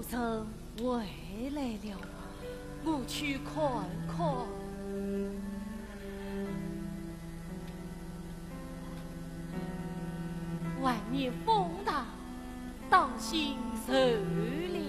主人回来了，我去看看。外面风大，当心受凉。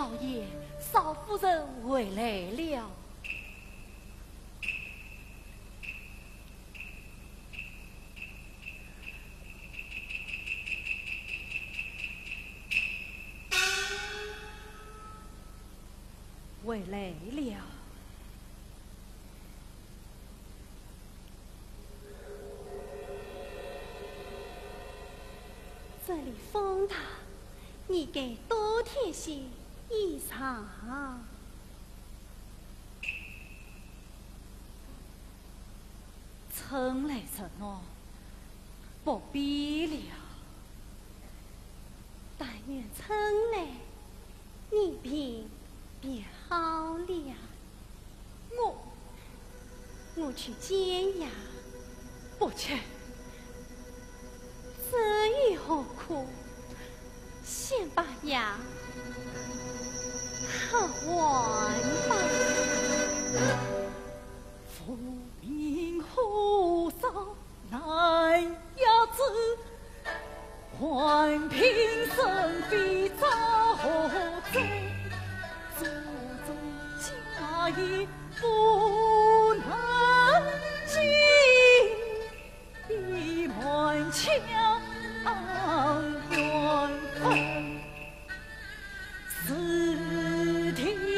少爷、少夫人回来了。回来了。这里风大，你该多添些衣裳。春来着喏，不必了。但愿春来，你便好了。我去见呀，不去。这又何苦？先把呀喝完吧。浮云河上难压制，换平生非遭罪。祖宗家业不能尽，一满腔怨愤。视听了。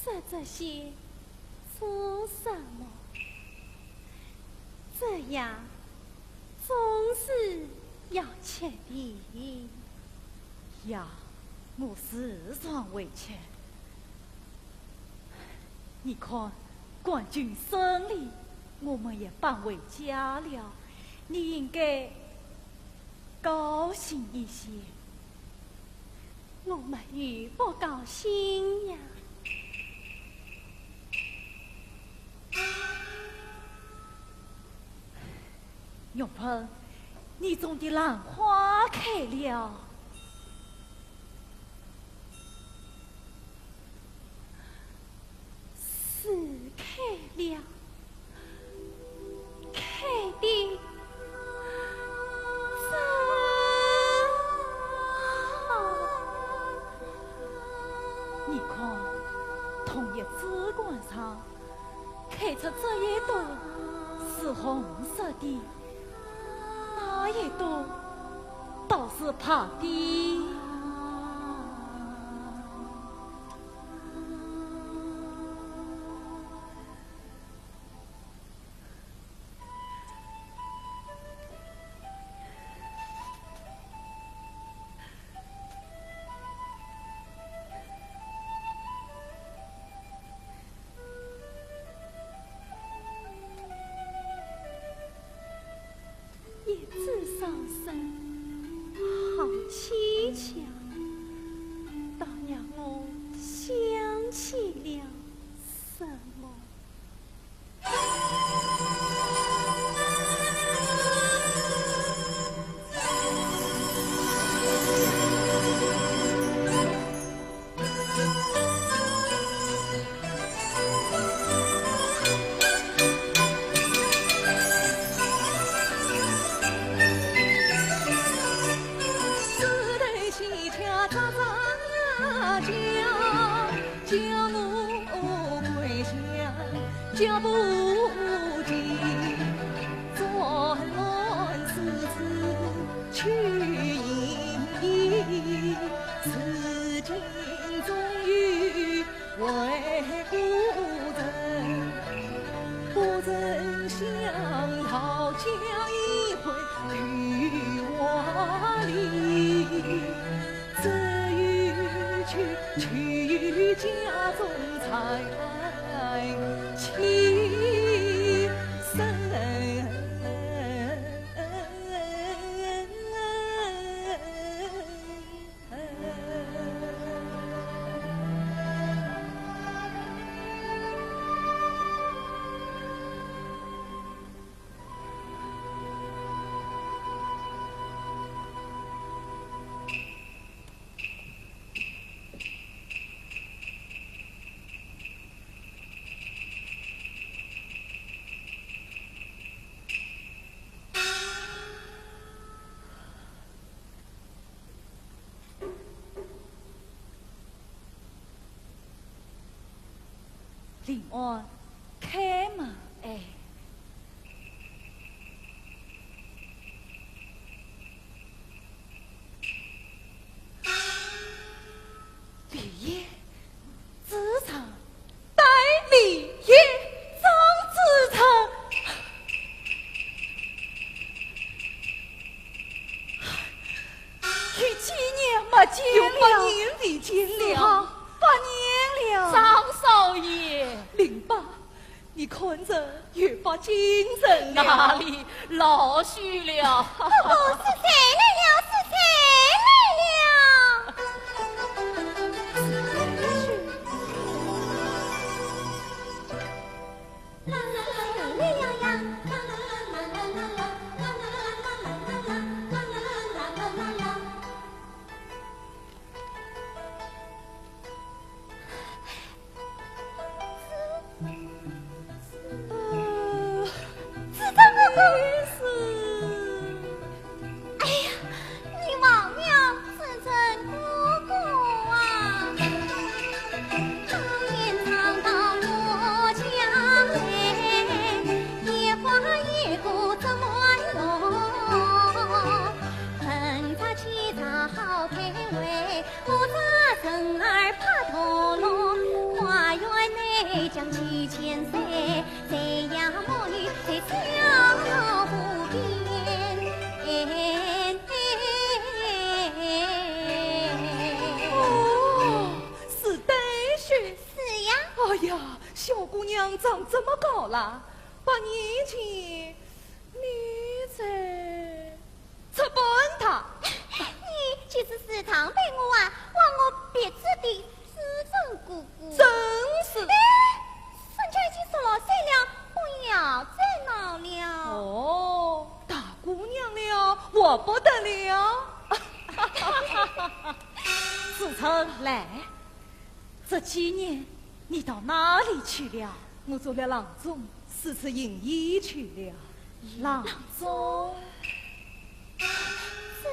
说这些做什么？这样总是要吃的呀，我时常会吃。你看，冠军胜利，我们也搬回家了，你应该高兴一些。我们与不高兴呀。永鹏，你种的兰花开了。是开了，开的真好。你看，同一枝冠上开出这一朵是红色的，那一朵倒是白的。叫我归乡，脚不停，转乱世事去隐，此今终于为故人，不忍想讨江一回去万里，这一去家中才情深。林安，开门！哎，李烨，子长，待李烨，张子长。与几年没见有8了，年未见了。好8年了。张少爷，林爸，你看着越发精神了。哪里老虚了？是谁来了？是谁来了？啦啦啦啦呀呀，啦啦啦啦啦啦啦，啦啦啦啦啦啦啦，啦啦啦啦啦啦。子长哥哥，哎呀，你忘了子成哥哥啊！当年常到我家来，一花一果怎么弄？盆茶沏茶好开胃，我茶生儿怕脱落。花园内将几千岁，谁呀母女在江湖边。哦，是丹雪。是呀，哎呀，小姑娘长这么高了，8年前你在出本他。你就是时常陪我玩，忘我别子的子成姑姑。真是。人家已经16岁了，不要再闹了。哦，大姑娘了，我不得了。子成，来，这几年你到哪里去了？我做了郎中，4次营医去了。郎中，子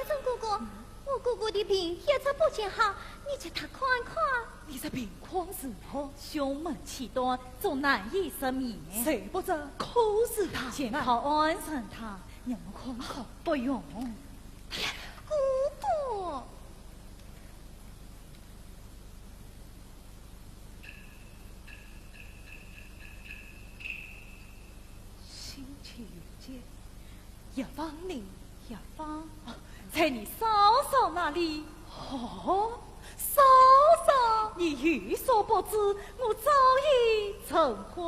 成姑姑，我姑姑的病一直不见好，你叫她看看。你这病况如何？胸闷气短，总难以失眠。谁不知口是他先靠安神他，让我看看。不用，姑姑，星期遇见一方林一方，在你嫂嫂那里。哦，嫂嫂，你欲所不知，我早已成婚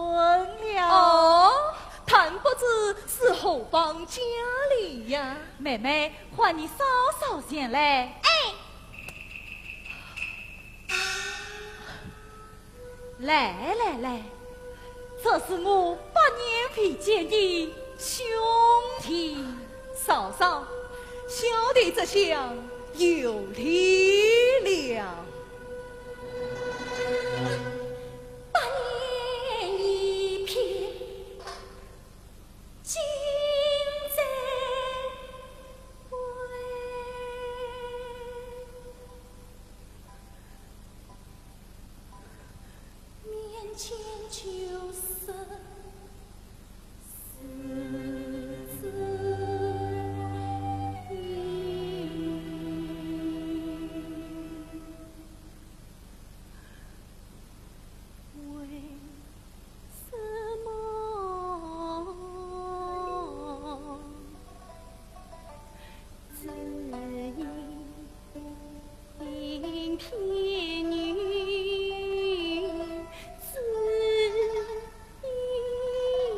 了。哦，谈不知是何方佳丽呀？妹妹，唤你嫂嫂前来。哎，来，这是我8年未见的兄弟。嫂嫂，小弟这厢有礼了。 8年一片金在见就是死之为什么只因偏女只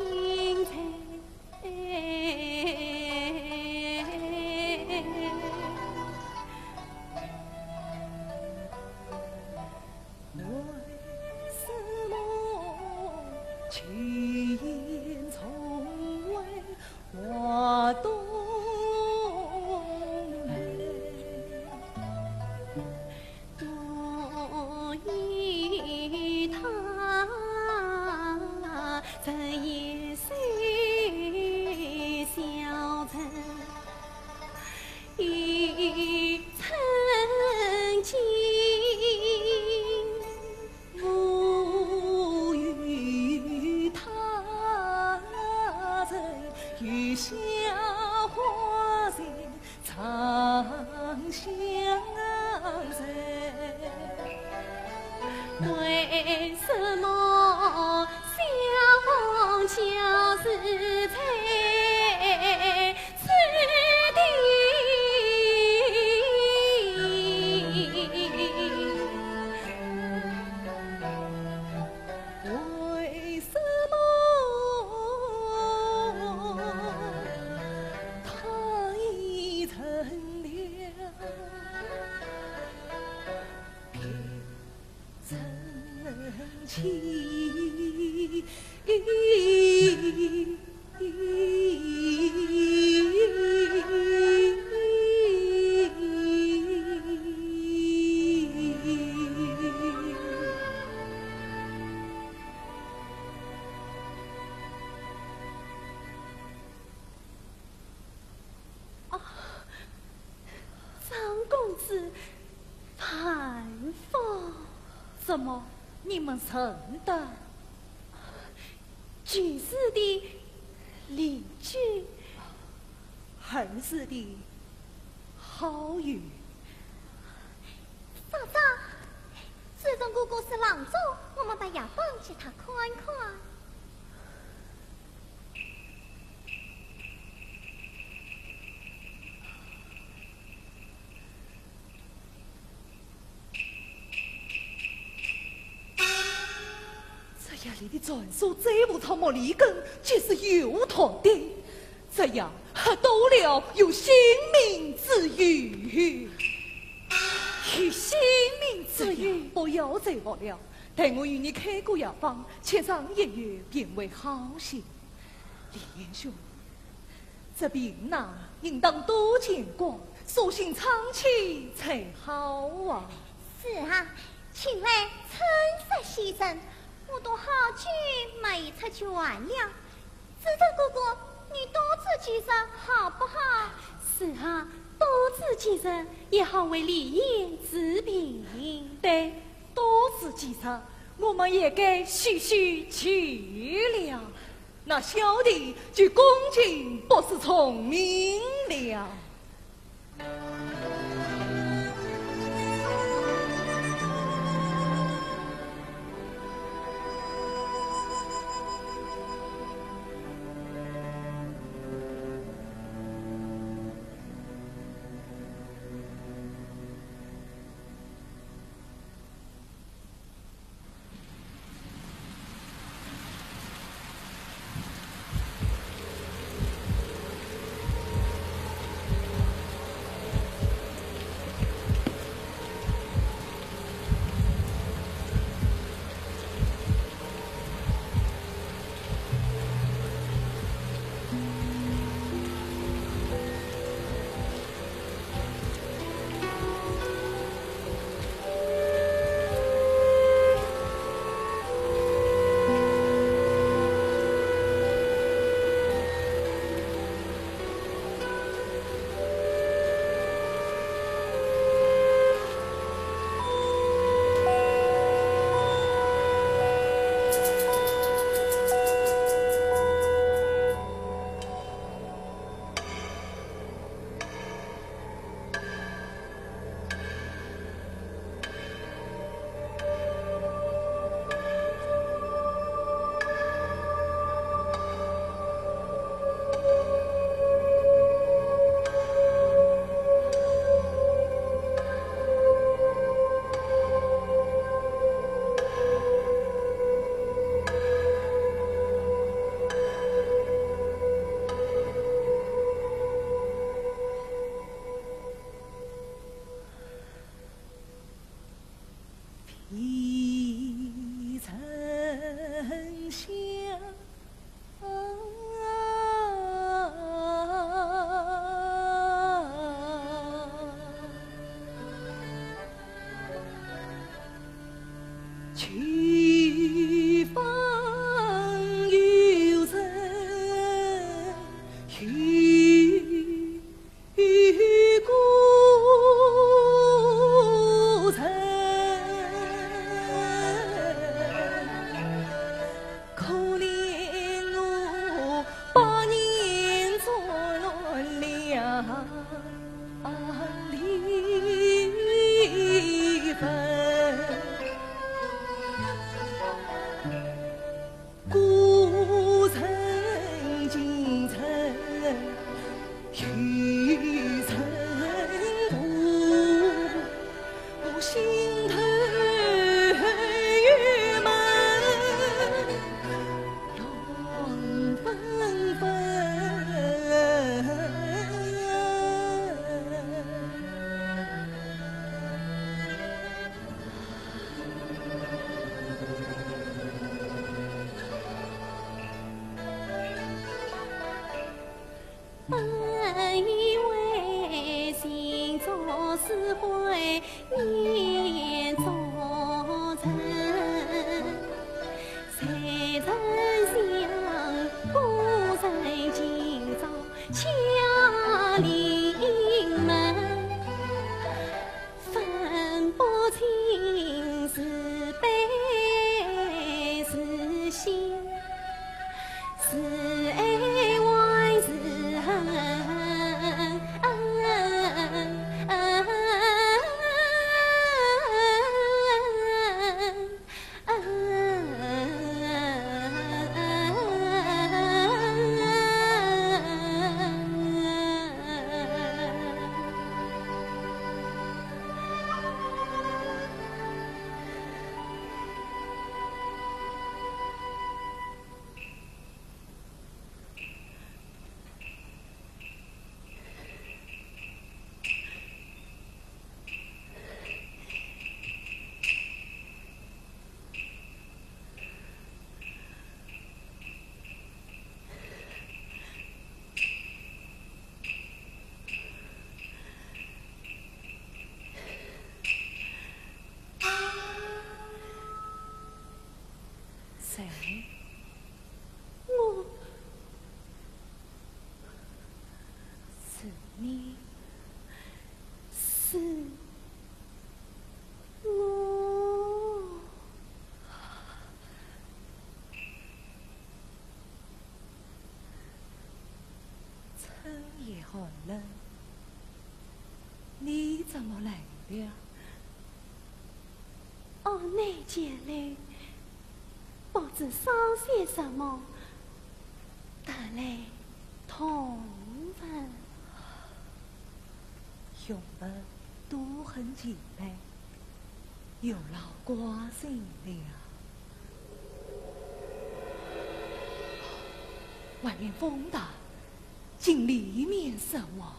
因才为什么去言从未话东来？我与他怎也虽相称，已曾经无与他曾雨下花人长相随。为什么相逢就是在此地？为什么他已成了真情？张公子，盘风，怎么你们认得？举世的邻居，儿子的好友。嫂嫂，自从姑姑是郎中，我们到衙帮去他看看。这里的传说这么草木里根，皆是有托的，这样还多了有性命之余。有性命之余，不要再我了。待我与你开过药方，切上一月便为好些。李彦兄，这病呐，应当多见光，索性长期才好啊。是啊，请来春色先生，我都好久没出去玩了。知道姑姑，你多吃几日好不好？是啊，多吃几日也好为李烨治病。对，多吃几日，我们也该叙叙去了。那小弟就恭敬不是聪明了。一层香。曲风幽深，雨孤城，可怜我8年做了离分。古城今城玉成都，我心头郁闷，乱纷纷。本以为心中思悔念早晨，谁曾想孤城今朝下临门，分不清是悲是喜，是爱还是恨。谁？我是你？是我。春夜寒冷，你怎么来了？哦，那姐嘞，不知伤些什么，得来同分。兄们都很敬佩，有劳寡心了。外面风大，进里面什么？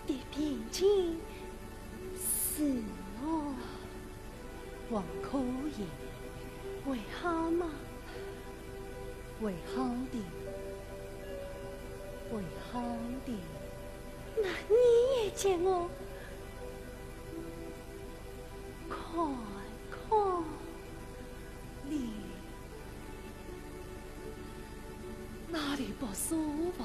的平静是我。王可以，为好吗？为好的，为好的。那你也见我看看你哪里不舒服？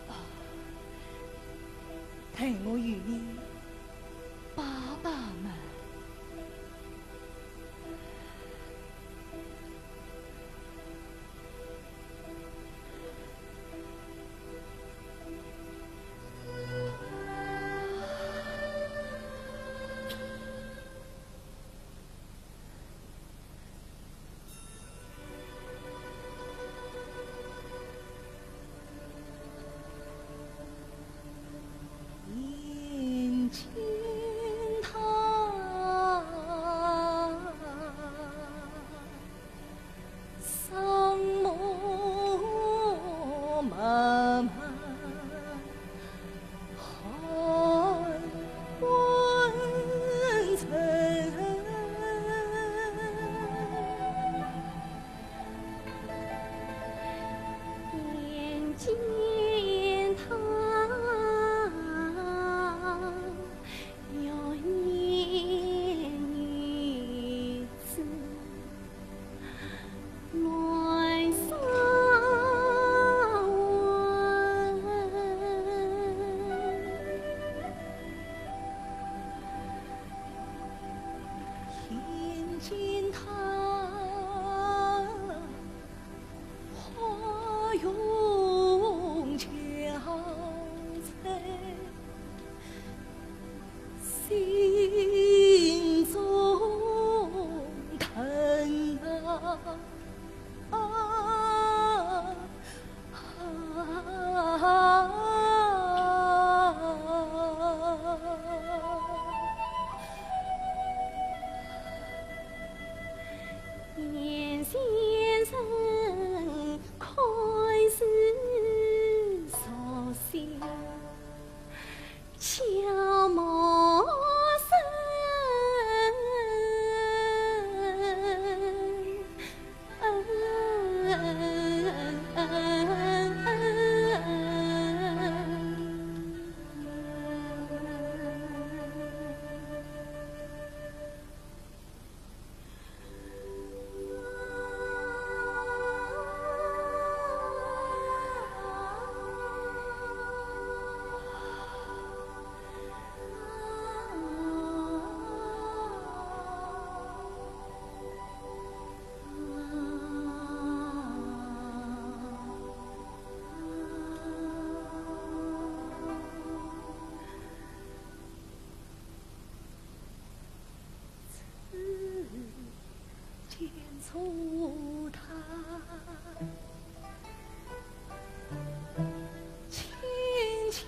我陪我与你爸爸们。眼睛他桑木漫漫，寒温层。眼见他有年女子乱撒眼见他花容憔悴，心中疼严先生开始说笑，悄默见出他轻轻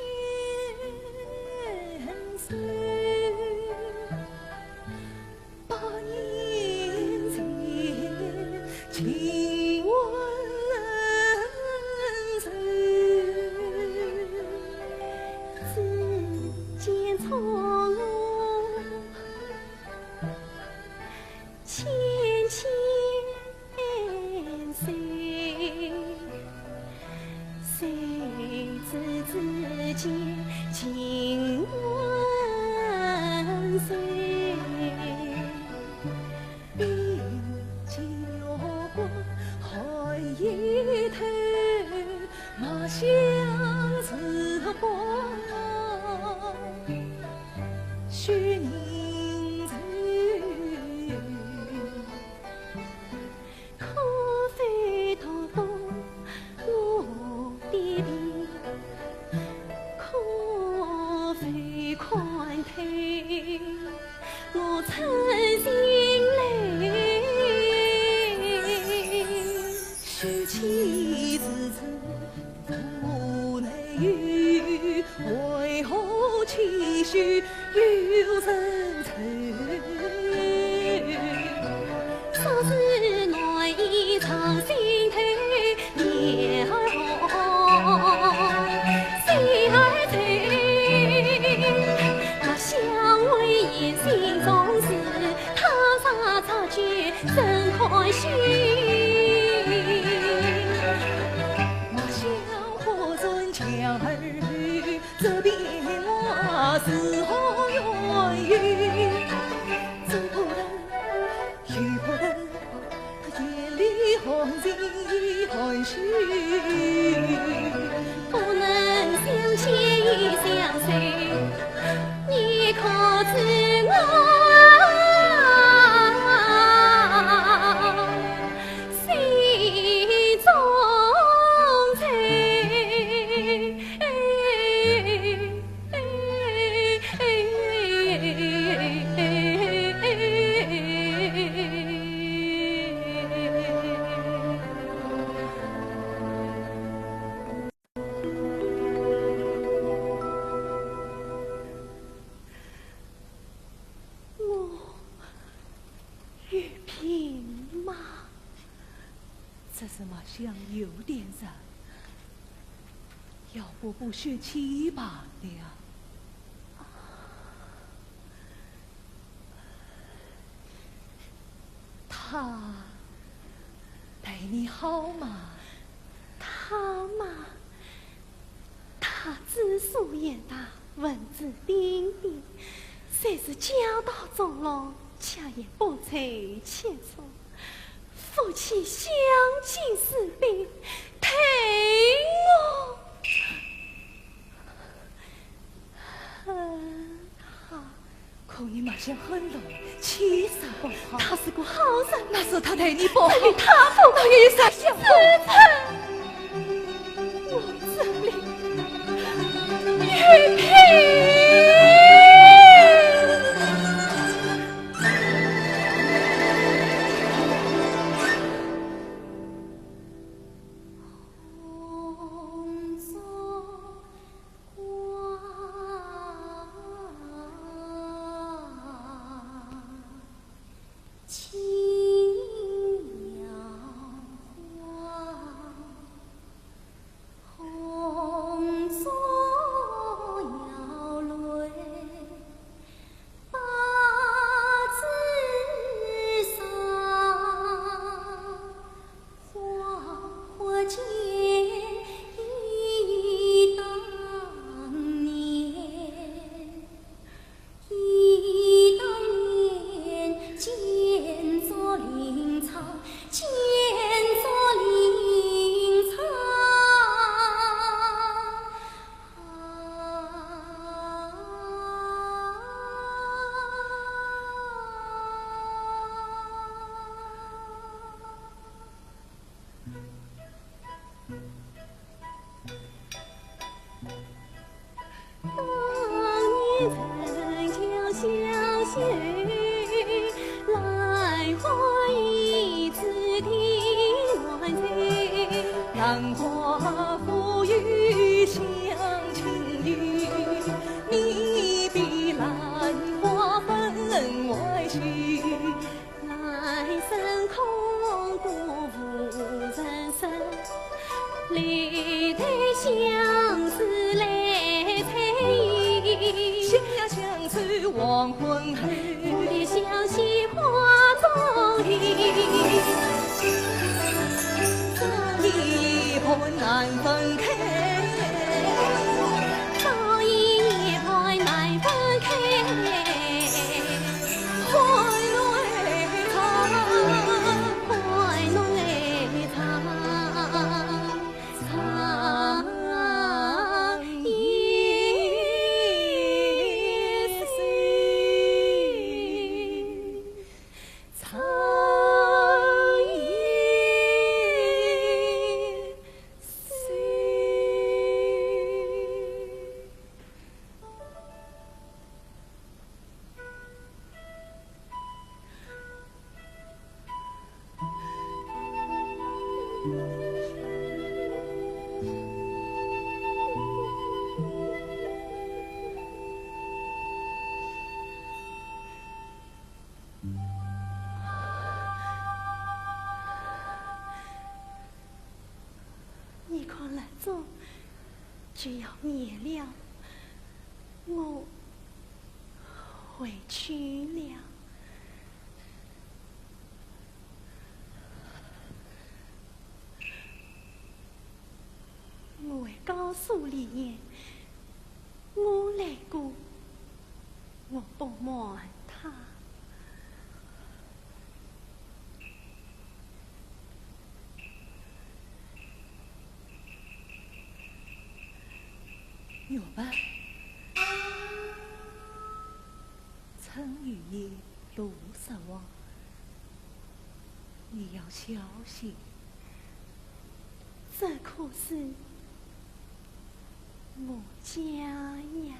手，把年前亲吻手，只见从牵牵谁，谁知之间情问谁？鬓角光，寒一头，马相思光，许凝愁。可非托付我的地，可非宽退我诚心泪。许妻之子不能语，为何期许有人愁？说是心。我想和尊强儿这边我是何愿意？走不得，去不得，远离红尘寒暑。不能相牵相随，你可知我心中这是马香有点热，要不学起罢了。他对你好吗？他嘛，他知书言大，文质彬彬，虽是教导中落，却也不垂切磋。夫妻相敬如宾，陪我好。可你马香很冷，气色不好。他是个好人，那是他对你不好，与他不我一撒想我这里玉萍。兰花馥郁香清郁，你比兰花分外须。来生空谷无人声，离对相思来采衣。心呀相知黄昏后，我的相惜花中意。难分开，早已一拍难分开，怀内藏，怀内藏，藏一丝，藏。你看来走就要灭了，我回去了。告诉李言，我来过，我不瞒他。有吧？曾与你路上望，你要小心。这可是我家呀。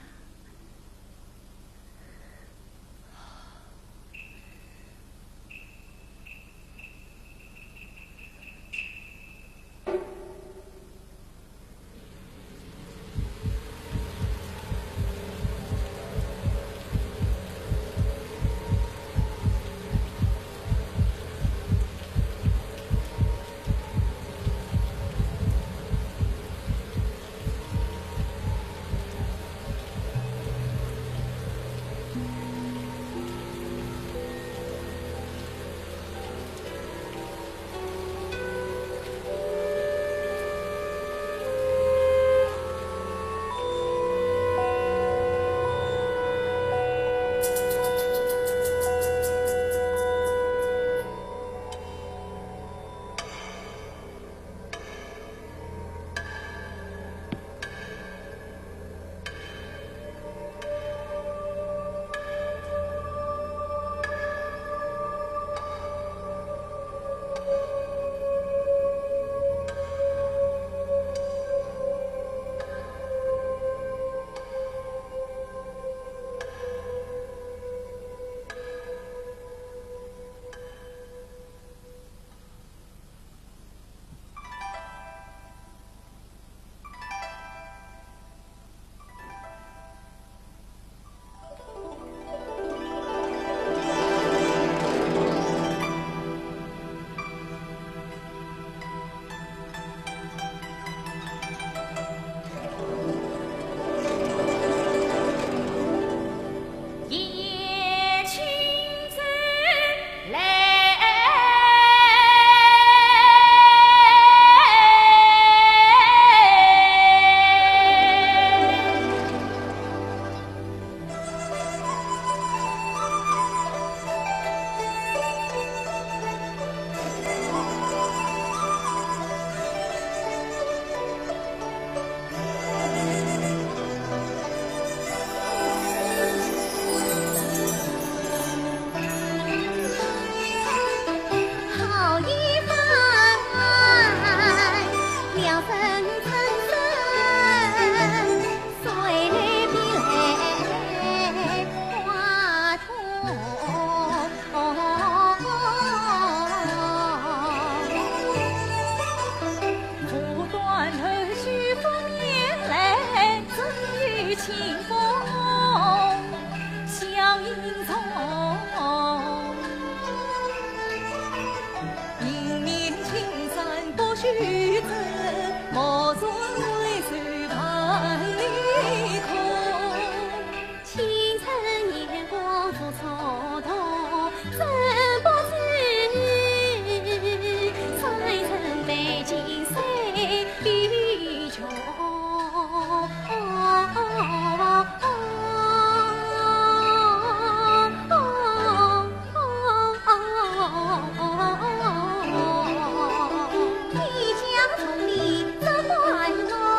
你将从你这关我。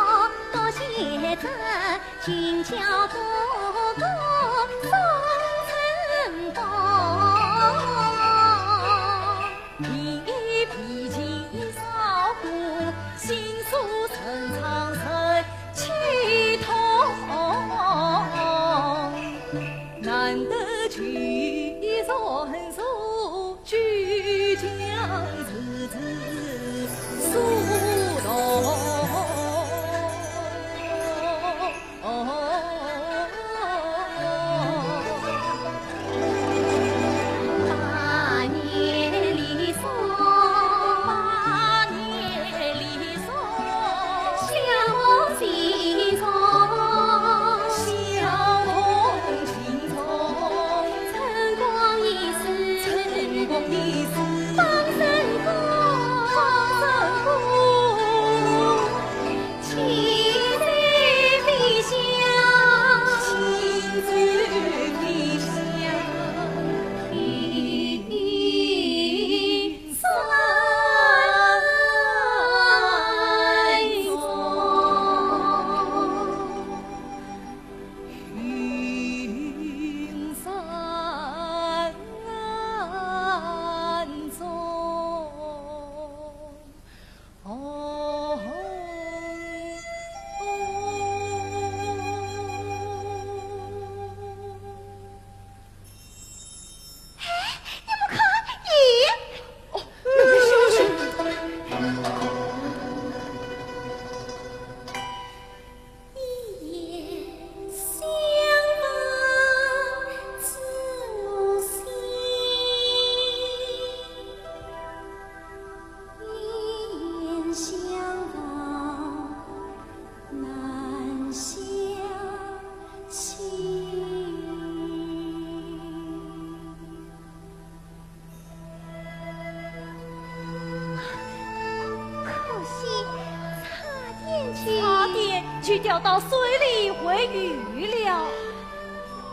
就掉到水里会鱼了。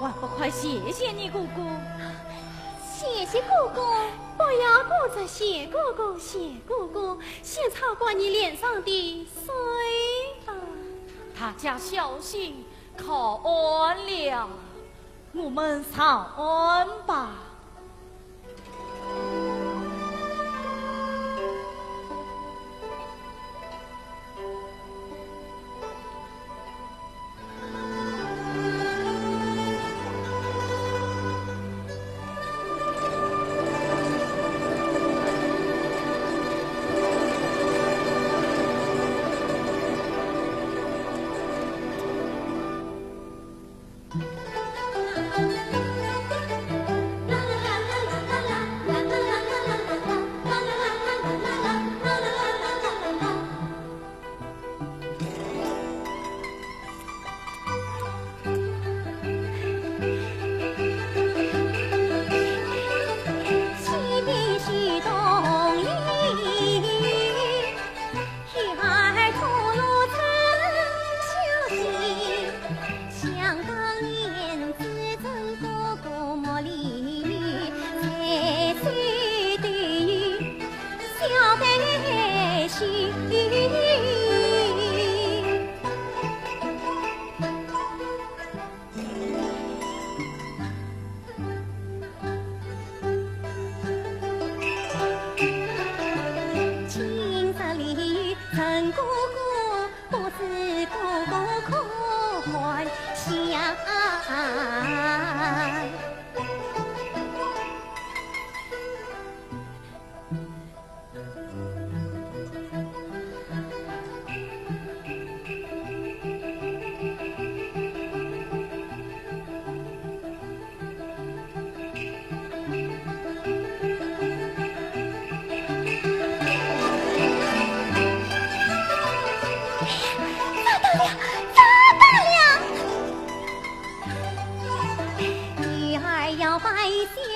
还不快谢谢你哥哥！谢谢哥哥，不要顾着谢哥哥，谢哥哥，先擦过你脸上的水吧。大家小心，靠岸了，我们上岸吧。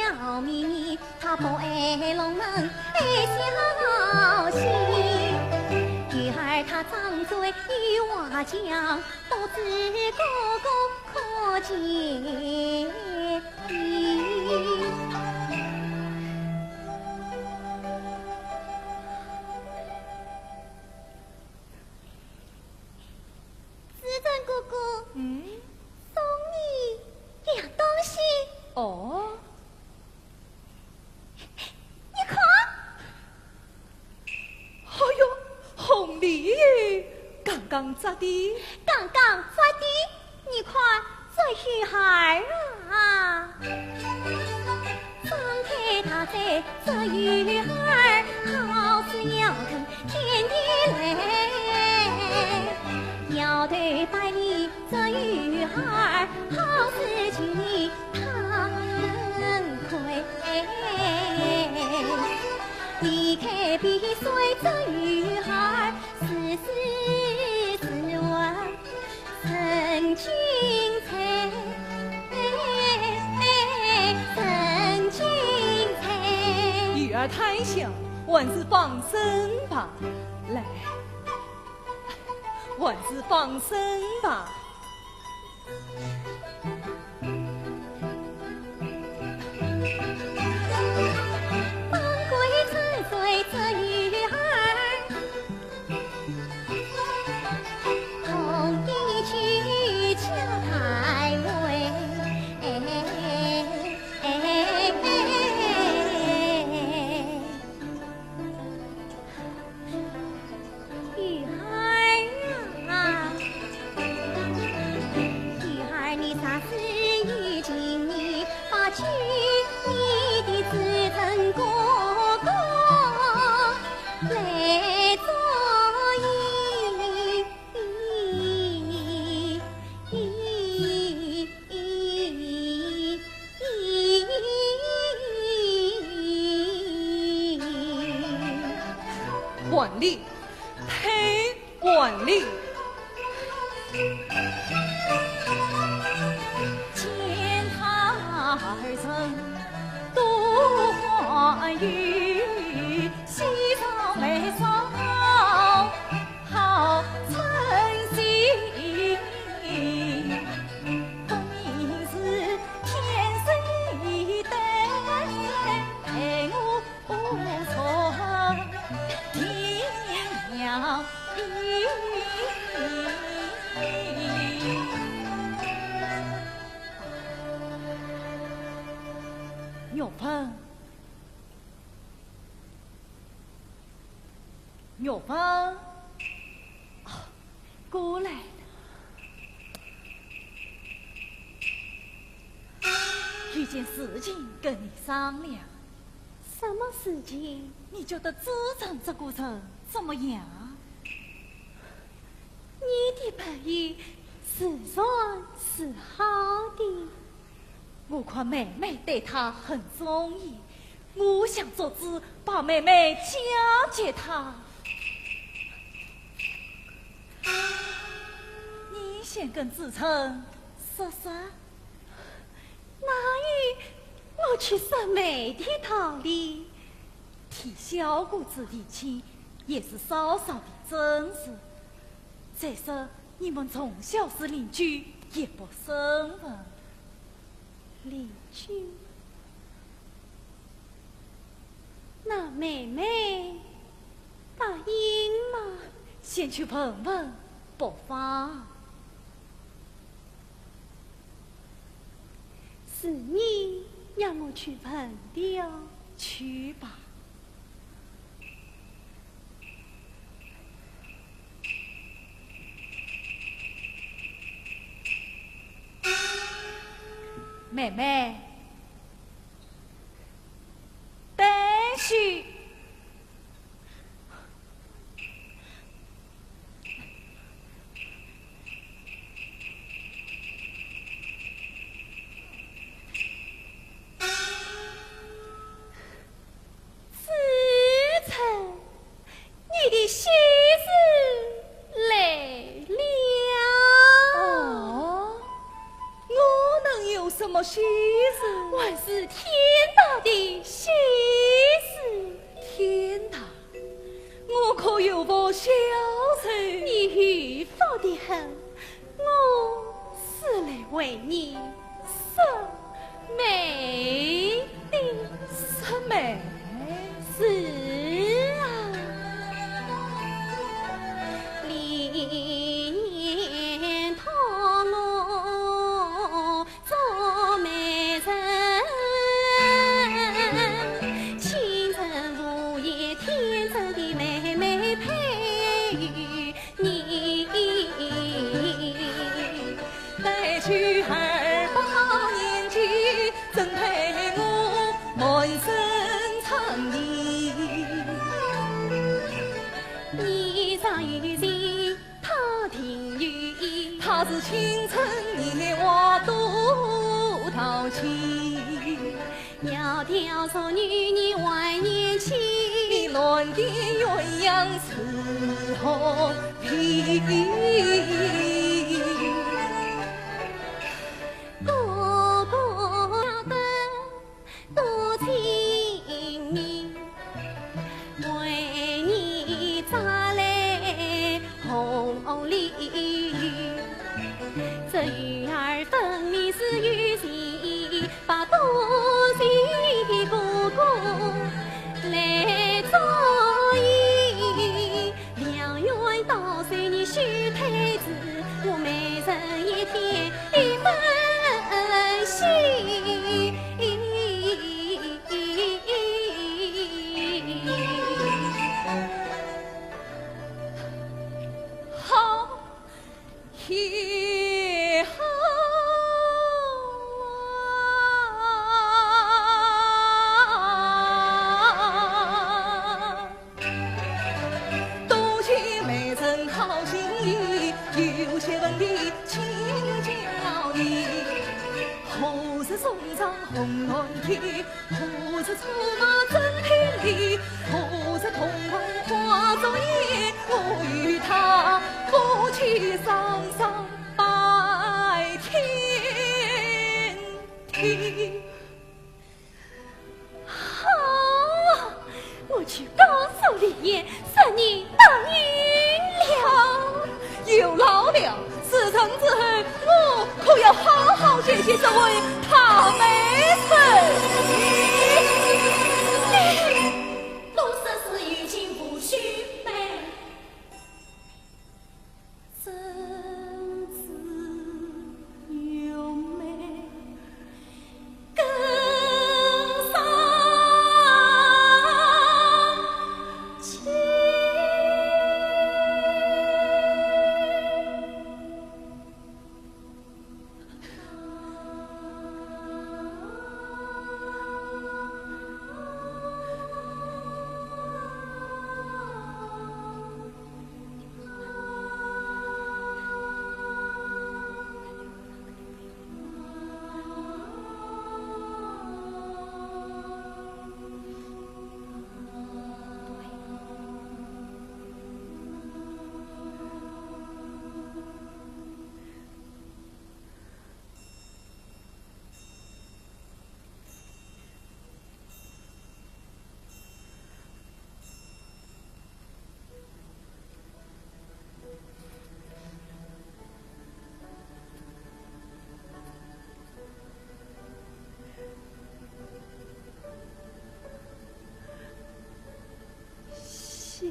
小咪，他不爱龙门爱小心。女儿她张嘴一话讲，不知哥哥可见。子尊哥哥，送你两东西。哦，你看，哎呦，红梨刚刚咋的？刚刚咋的？你看这女孩啊，张开她在这女孩好似要肯天天来，要对百里这女孩好似请你惭愧，离开碧水这女孩丝丝自问真精彩，真精彩。女儿太小，万事放心吧。来，万事放心吧。当归之水这女孩，同你去敲台位。女孩啊，女孩你啥事已经你把去你的子承哥哥来做万里，太万里。见他儿曾多欢愉，喜上眉梢好称心。了意。玉芬，玉芬，过来了。有件事情跟你商量。什么事情？你觉得自成这个人怎么样？你的朋友是算是好的。我看妹妹对他很中意，我想做主把妹妹嫁给他。你先跟子成说说。哪有我去审美的道理？替小姑子提亲也是稍稍的真实。再说你们从小是邻居，也不生分。邻居，那妹妹答应吗？先去问问，不妨。是你让我去问的哦。去吧。妹妹，等许。子成，你的喜事来了。哦，我能有什么喜事？还是天大的喜事。天大，我可有不孝顺？你愚法的很，我是来为你审美的。审美是啊，连同我做媒人，清晨无夜天真的妹妹配与你，待去28年纪，怎配我满身苍意？你早已经他听语意，他是青春年华多淘气，窈窕淑女你还年轻，你乱的鸳鸯似红皮。哥哥晓得多亲密，为你扎来红鲤鱼，这鱼儿分明是有心，把东西哥哥来捉伊，良缘到随你许太子，我每人一天一分心。好，也好啊！多谢美人好心意，有些问题请教你。何时送上红鸾旗？何时出马真天地？何时同婚化作夜？我与他夫妻双双拜天地。好，我去告诉李烨，算你答应了。有劳了，事成之后，我可要好好谢谢这位大美人。都说是欲擒故纵美，下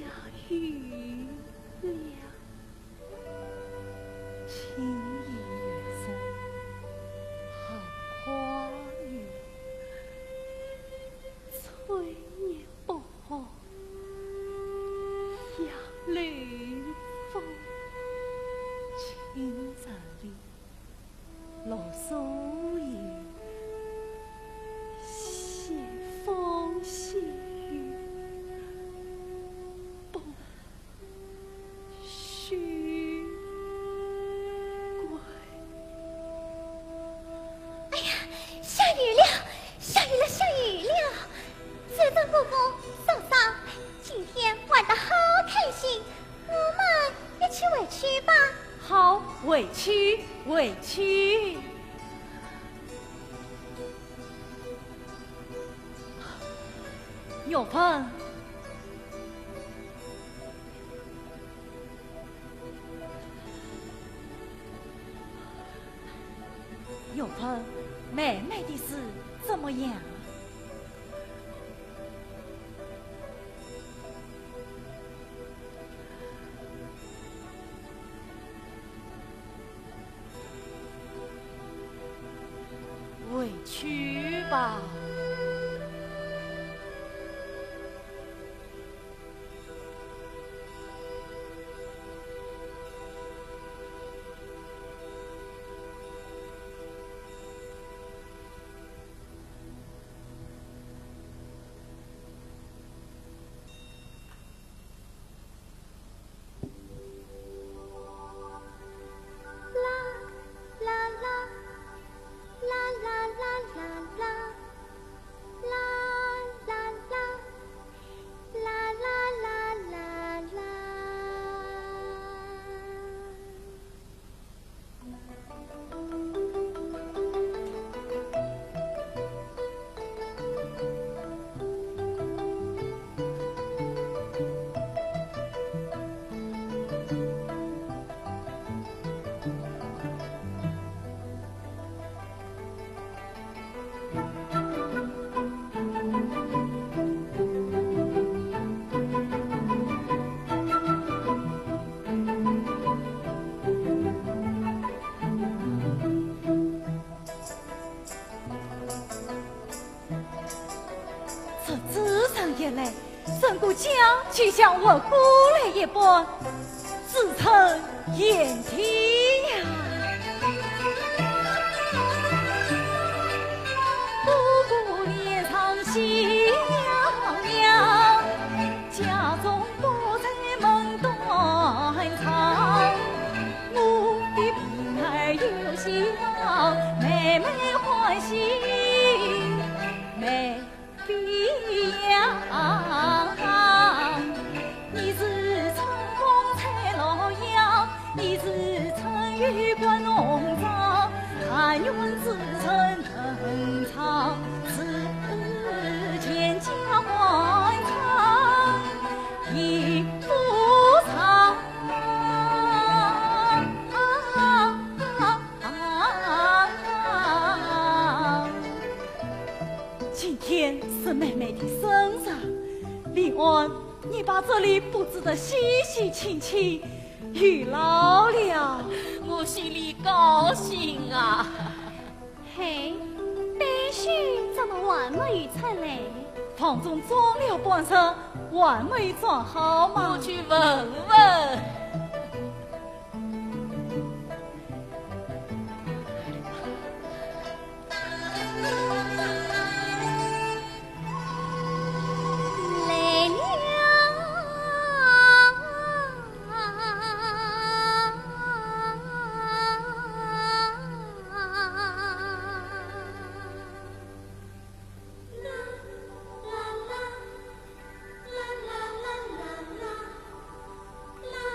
雨了，轻倚月色，好花雨，吹叶薄荷，杨绿风，青山里露树叶，斜风细雨。许归。哎呀，下雨了，下雨了，下雨了！子尊姑姑、嫂嫂，今天玩得好开心，我们一起回去吧。好，委屈，委屈。玉芬，玉芬，妹妹的事怎么样？委屈吧。胜过将去向我姑来一般，自称炎天呀。姑姑脸上喜洋洋，家中不在门端藏。我的平儿有笑，妹妹欢喜美丽呀。你是乘风采洛阳，你是乘雨观农场，看云自称登场，此间家欢唱一幅长。今天是妹妹的生日，令我你把这里布置得喜喜庆庆，雨老了，我心里高兴啊！嘿，必须怎么完美预测嘞？房中装了半身，完美装好吗？我去问问。啦啦啦啦啦啦啦。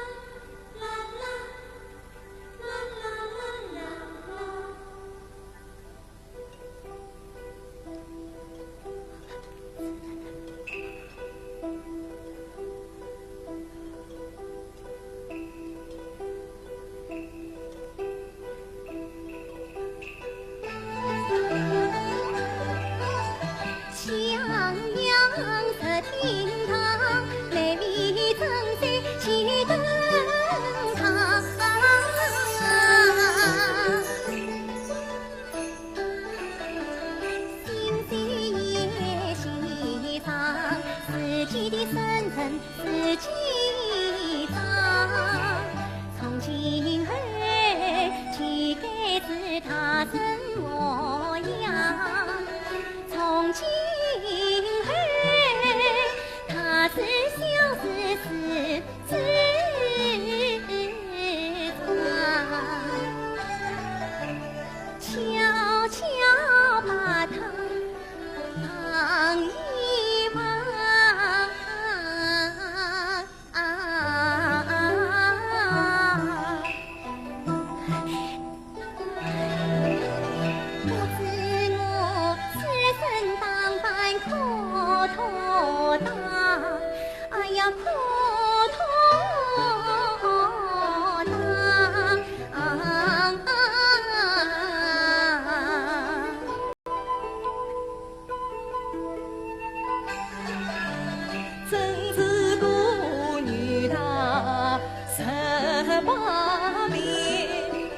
把脸，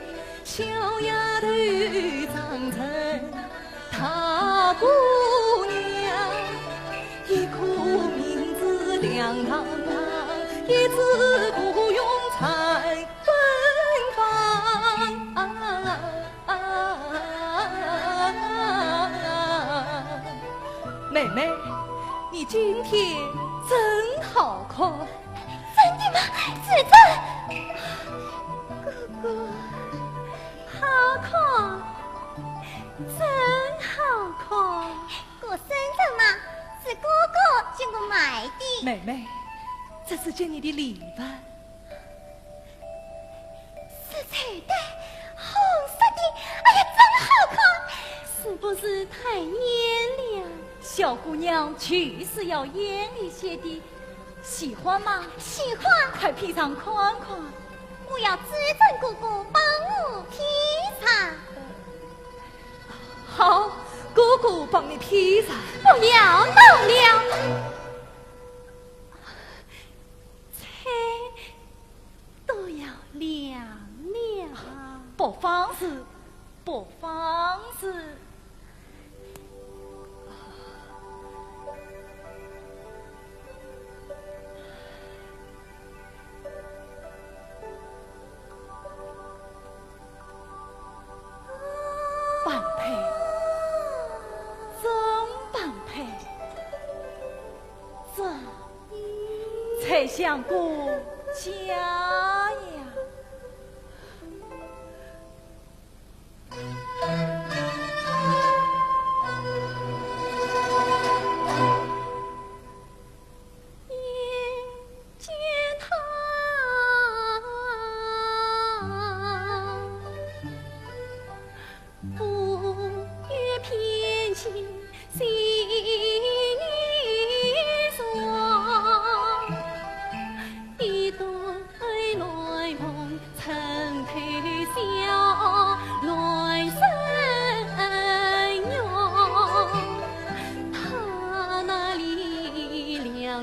小丫头长成大姑娘，一颗名字亮堂堂，一枝孤勇才芬芳。妹妹，你今天真好看。真的吗？是真。哥哥，好看，真好看。过生日嘛，是哥哥叫我买的。妹妹，这是给你的礼物。是彩带，红色的，哎呀，真好看。是不是太艳了？小姑娘就是要艳丽些的，喜欢吗？喜欢。快披上看看。我要支撑哥哥帮我披上。好，哥哥帮你披上。不要弄了，菜都要凉了。不妨事，不妨事。般配，真般配，这才像个家呀！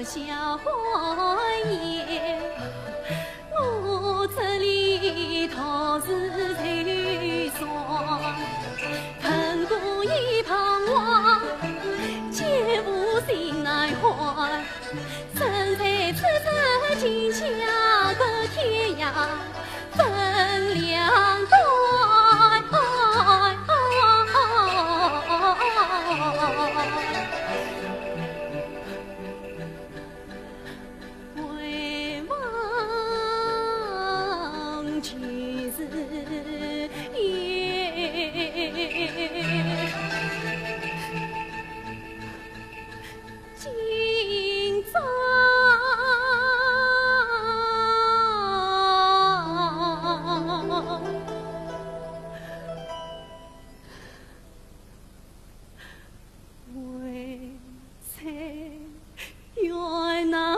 小花叶，我这里桃是翠霜，喷过一旁望，姐夫心难怀，身在此处今夏个天涯分两端。今朝为财冤难。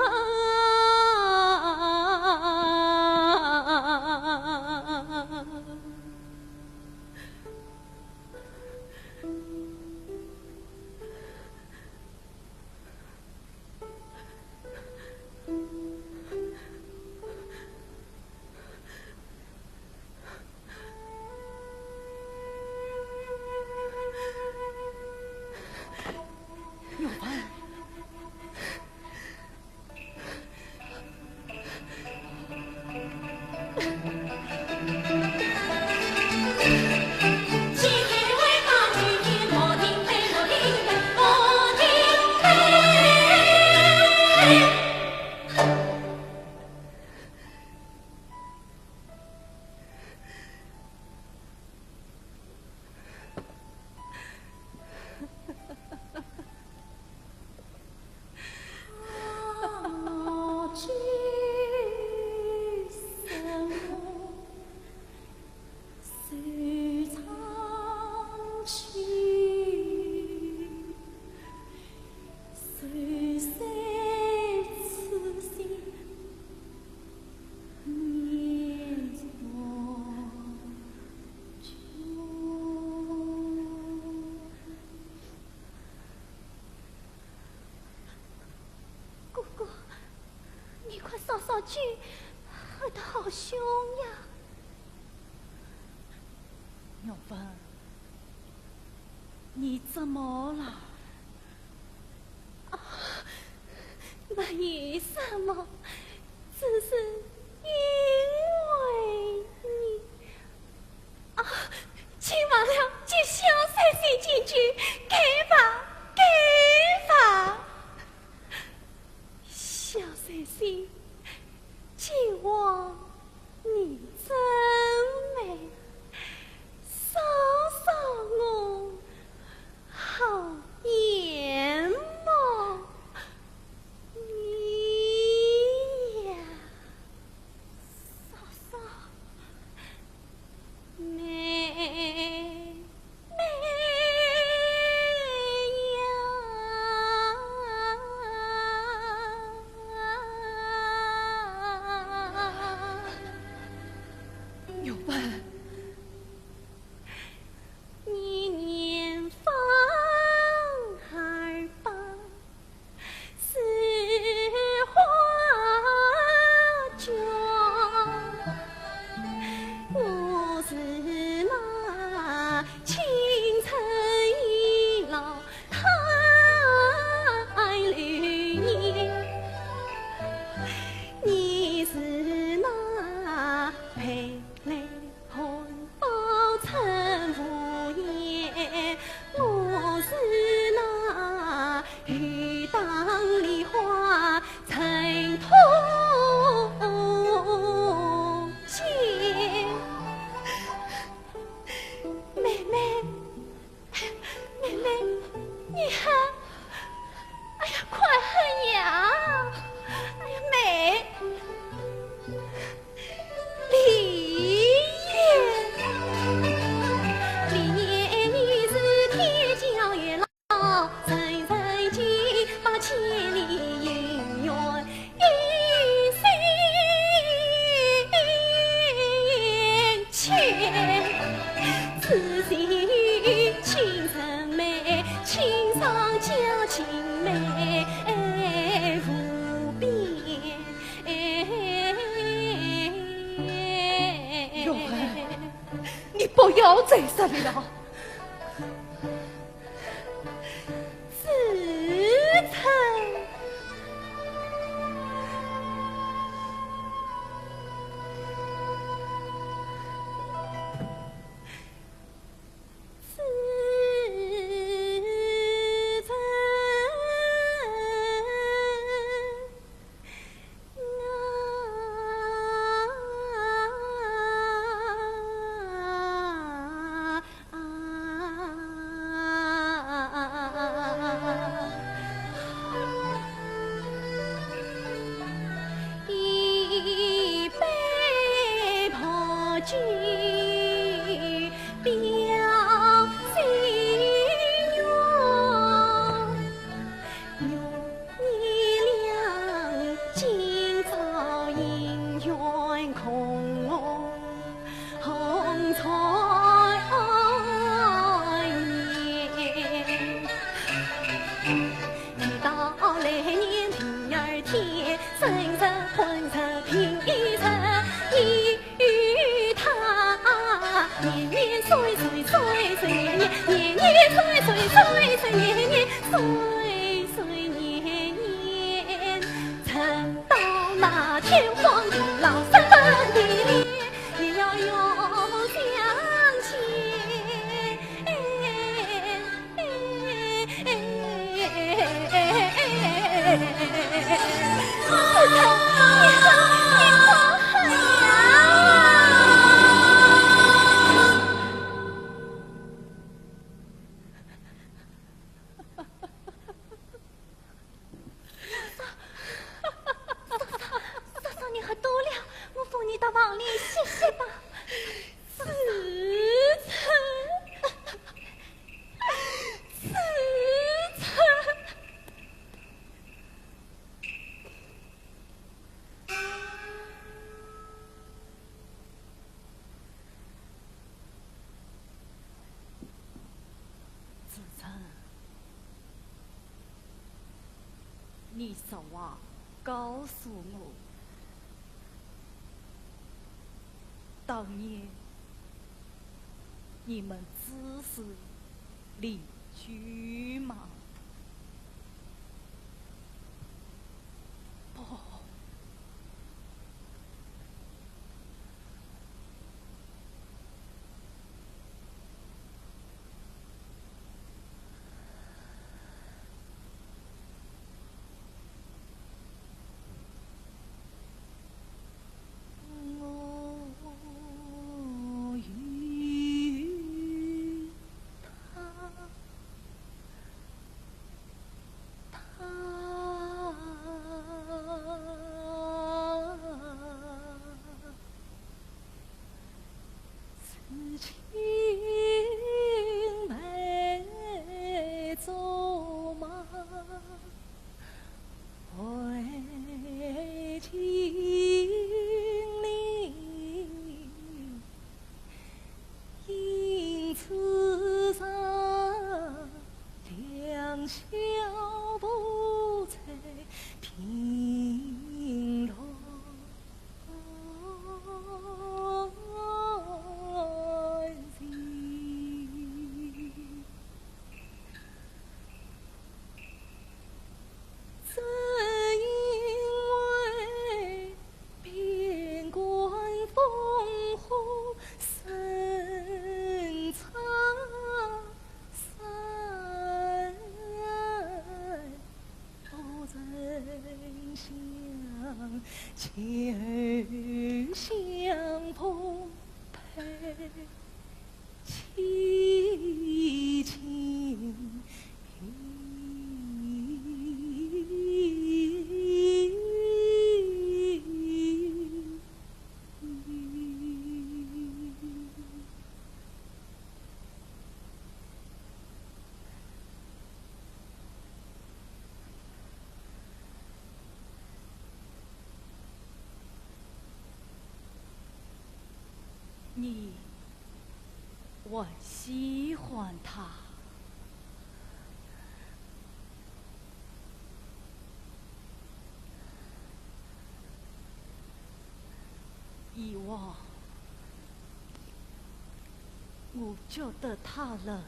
有伴。哥哥，你快烧烧酒，喝得好凶呀！玉芬，你怎么了？没有什么，只是因为你啊，请忘了接小三生进去，给吧，给吧，小三生，今晚你真美，搔搔我好眼眸。你呀，嫂嫂，美玉芬，你年方二八，似花娇。我是那青春已老太流年，你是那陪来红包衬无言，我是那雨当梨花衬头尖。妹妹，妹妹，你还，哎呀，快喝呀！哎呀，妹，李爷你是铁匠也老，人人间把千里姻缘一心牵。此心情真美，情上加情美无边。玉芬，你不要再说了。自称一杯破酒，表心愿。愿你俩今朝姻缘空，红彩颜。一到来年第二天，生日婚日拼一场，你与他年年岁岁岁岁年年，年年岁岁岁岁年年岁岁年年，撑到那天荒地老三分地裂，也要永相嫂嫂，你喝多了，我扶你到房里歇歇吧。自称。子成，你实话告诉我，当年你们只是邻居吗？不，我与此情没走马，为情离，因此上两小不在平罗。正因为边关烽火深藏山，不曾想旧相逢配凄情。你，我喜欢他。以往，我觉得他冷，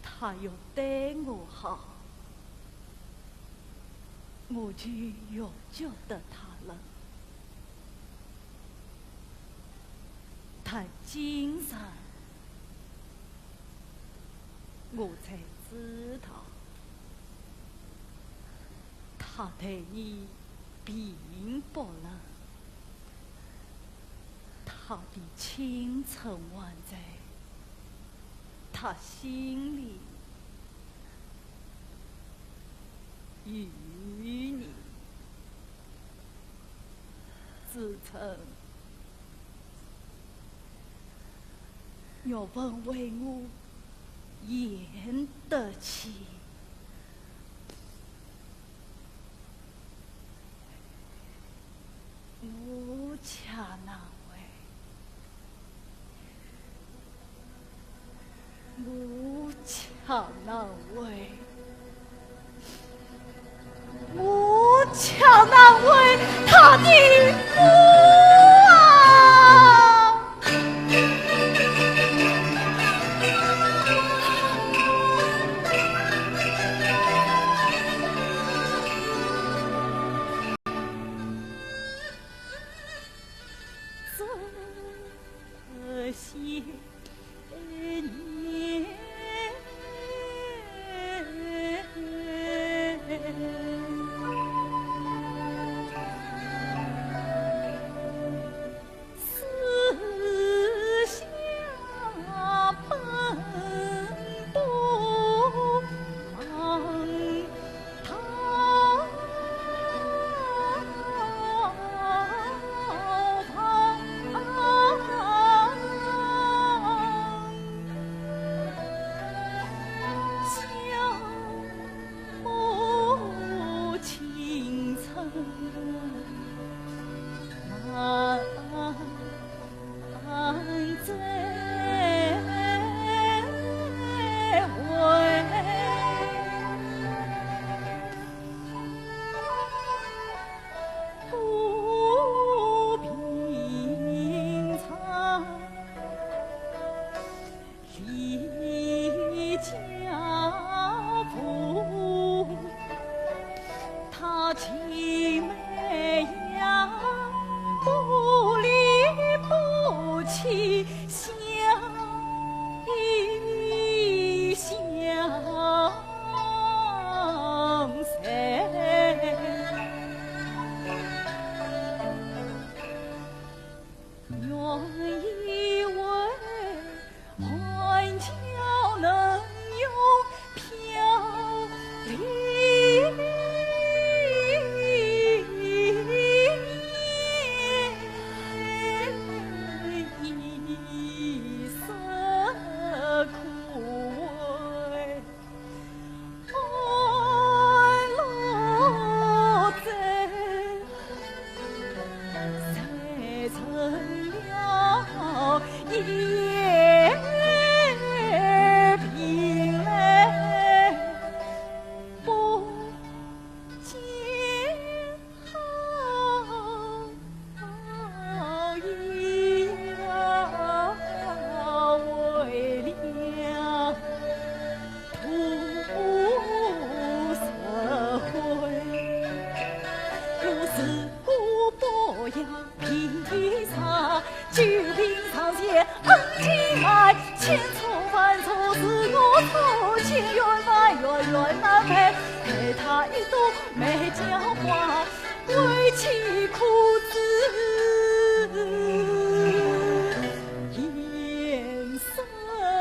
他又对我好，我就越觉得他冷。他精神，我才知道，他对你并不冷，他的青春还在他心里，与你自称。要问为我演得起，无恰难为，无恰难为，无恰难为他的父啊！这些年，青梅呀，不离不弃，相依相随。愿以为欢桥能有飘零。一色枯萎，安乐在，谁成了夜平嘞？不见好意呀，为了图社会。故事故不要平地上，就凭上些恩情爱，千错万错是我错，情缘难缘缘难配，给他一朵美娇花，为其苦自眼涩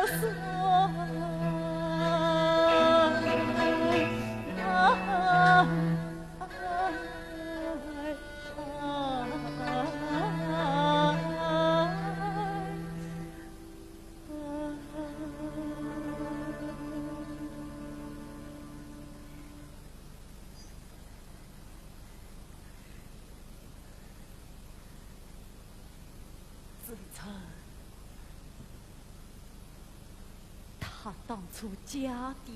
涩。自称他当初家的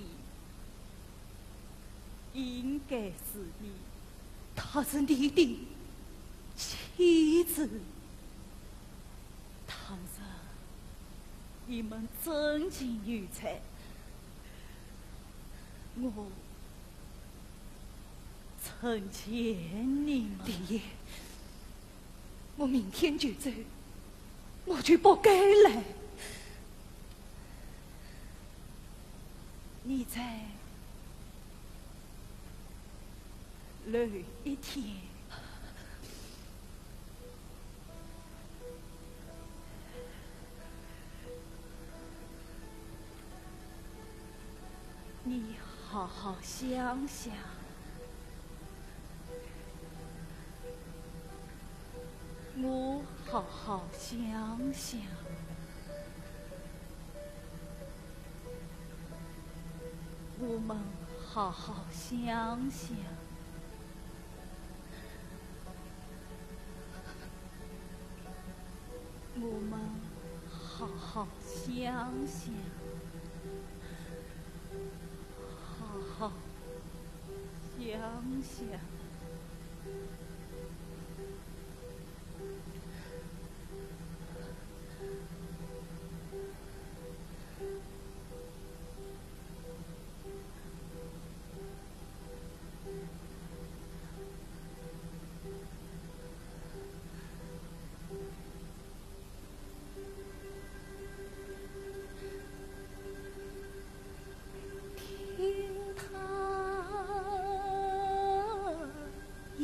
应该是你，她是你的妻子。倘若你们真情于财，我曾欠你们。爹爷，我明天就走，我就不该来。你再留一天，你好好想想，我好好想想。我们好好想想，我们好好想想，好好想想。听他一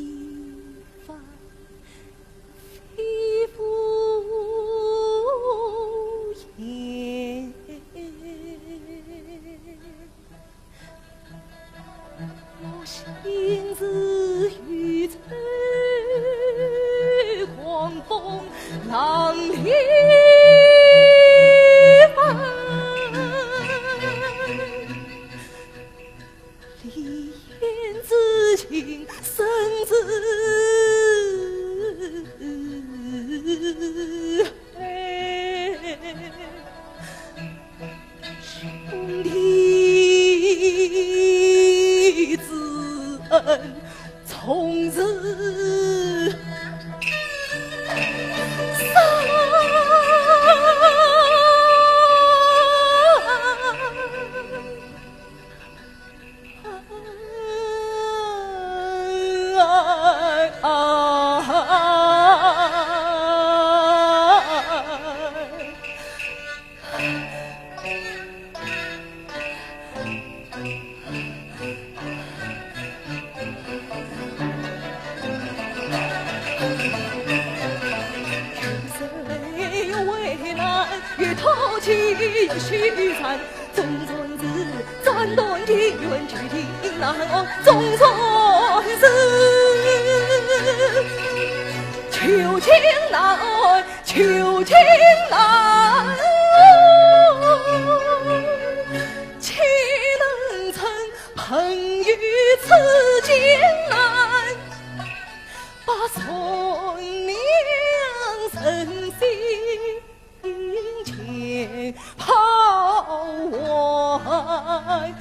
抛弃虚残，纵孙子斩断姻缘，去听难哦，纵孙子求情难，求情难，岂能曾碰于此艰难，把son娘生心前抛完，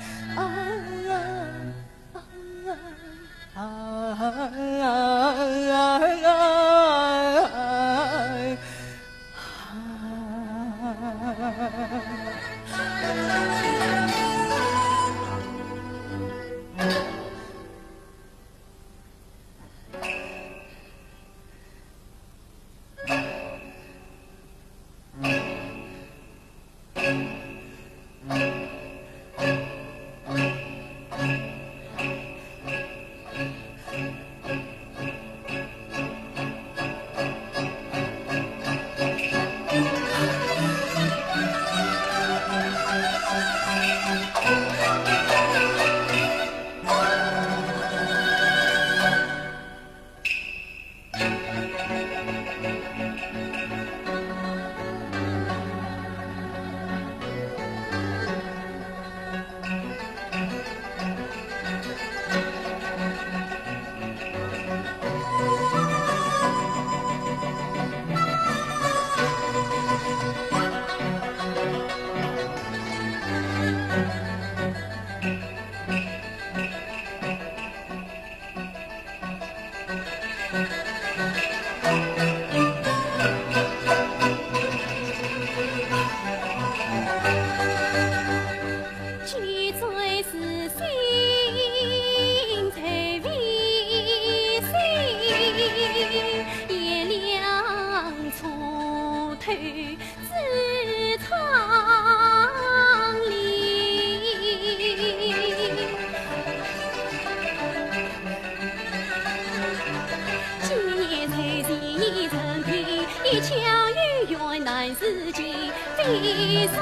碧水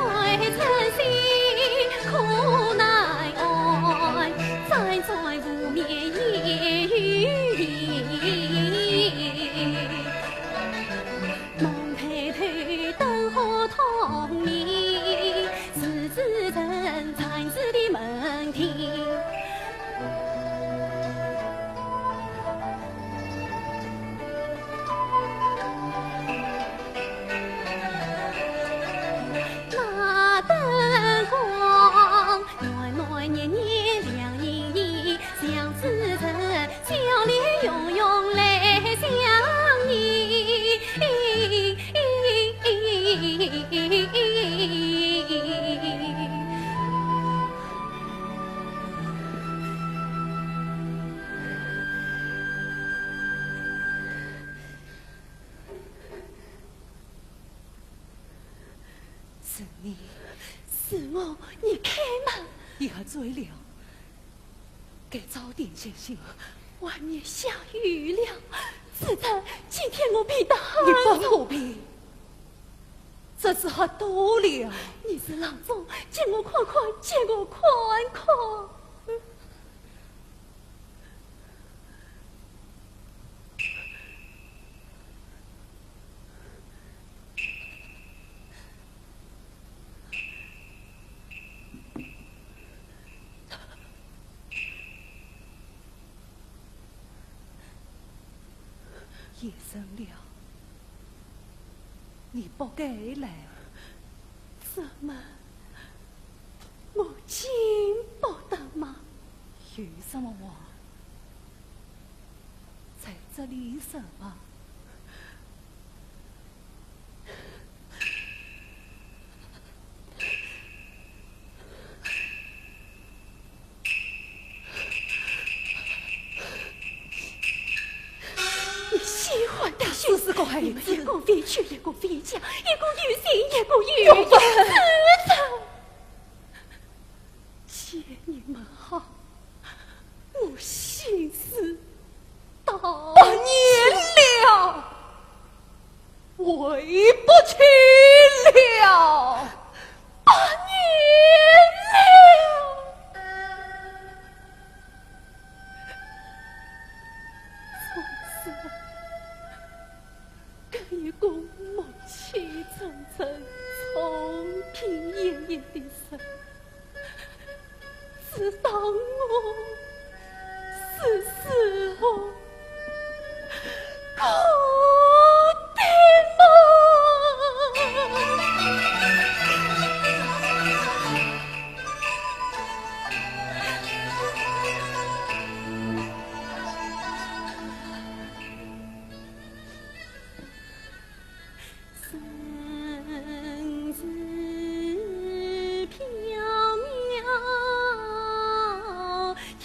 成心苦难安，站在无眠夜雨夜，梦抬头灯火通明，是自人残子的门庭。是你，是我，你开门。一下醉了，该早点些醒。外面下雨了，自在今天我病得很。你帮我病，这次还多了。你是郎中，借我看看，借我看看。夜深了，你不该来。怎么？我见不得吗？有什么话，在这里说吧。坏蛋就是个孩子，一个委屈，一个委屈，一个有心，一个有有份。姐你们好，我心思到8年了，对不起了，8年了。从此，跟一个母亲层层从平爷爷的生，直到我死时候，我的身子飘渺天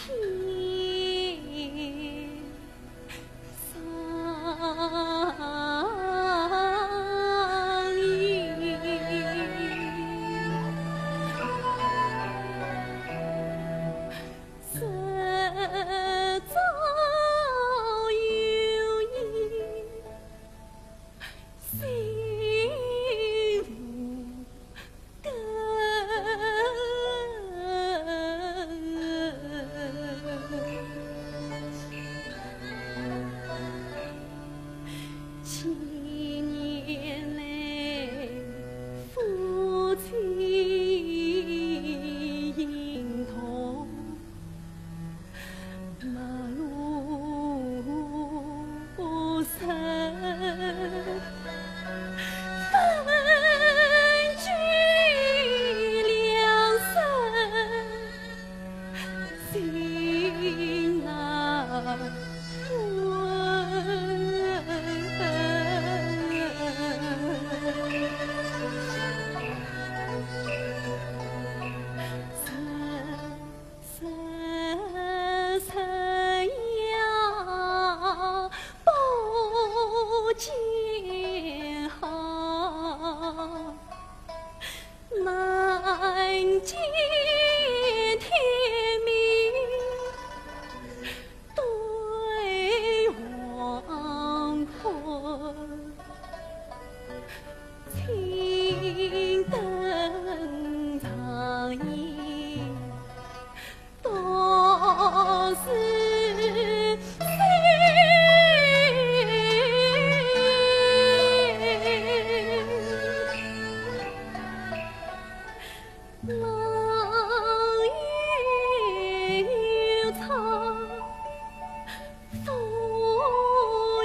上里，实早有意。心无根，几年来夫妻应同，马路上。分居两身，心难深呀，不见好，难见天明对黄昏，青灯长夜，多是郎也有唱，妇与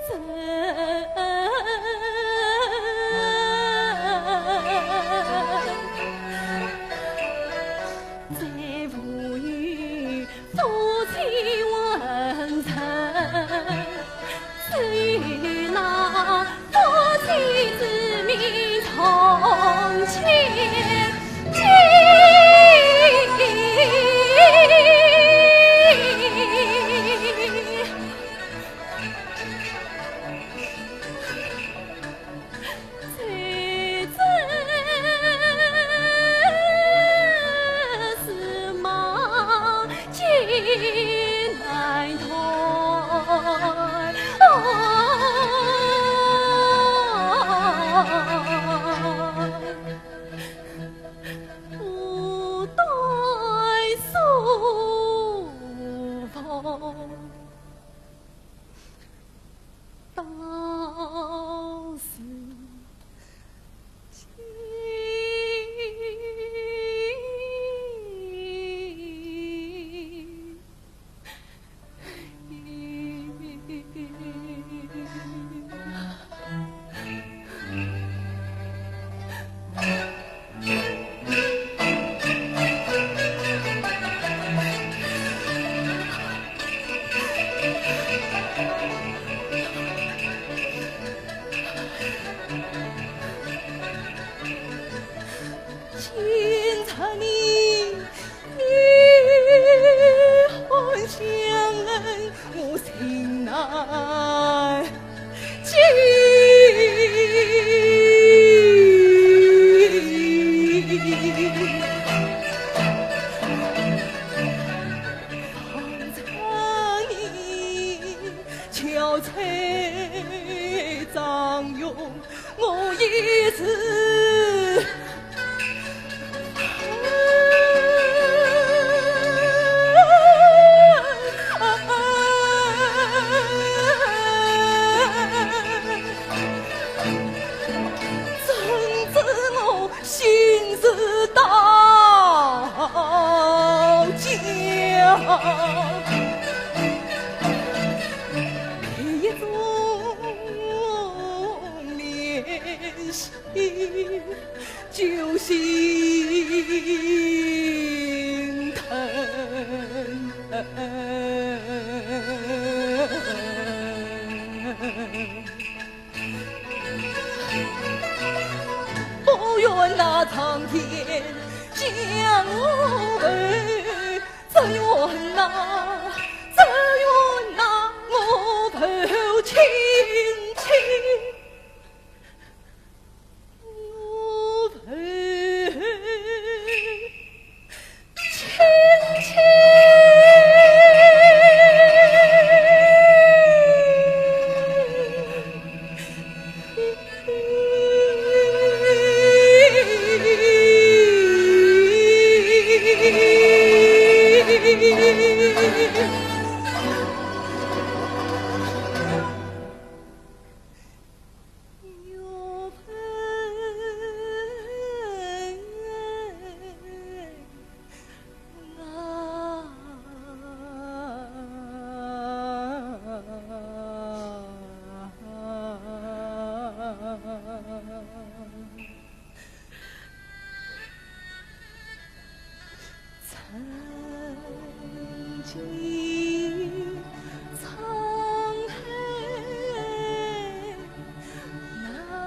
争。再无与夫妻问成，只与那夫妻之命从前见。才真是忙进难退，不待数风，倒是清茶你一hon相恩，我心难。了崔张勇，我一时怎知我心事到家，一种联系就心疼。不愿那苍天将我陪，只愿那我抱亲亲，我抱亲亲。曾经沧海难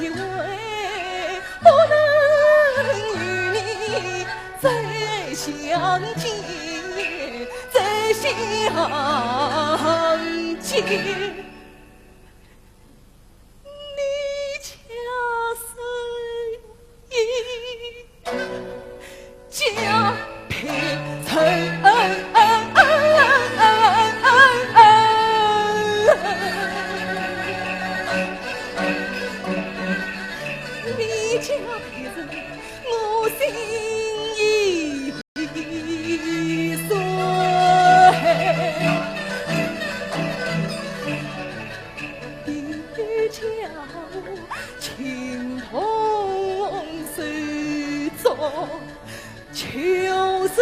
为不能与你再相见，再相见。你恰是一家贫臣。你家贫人，我心已碎。你叫情同手足，就是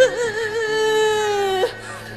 朋。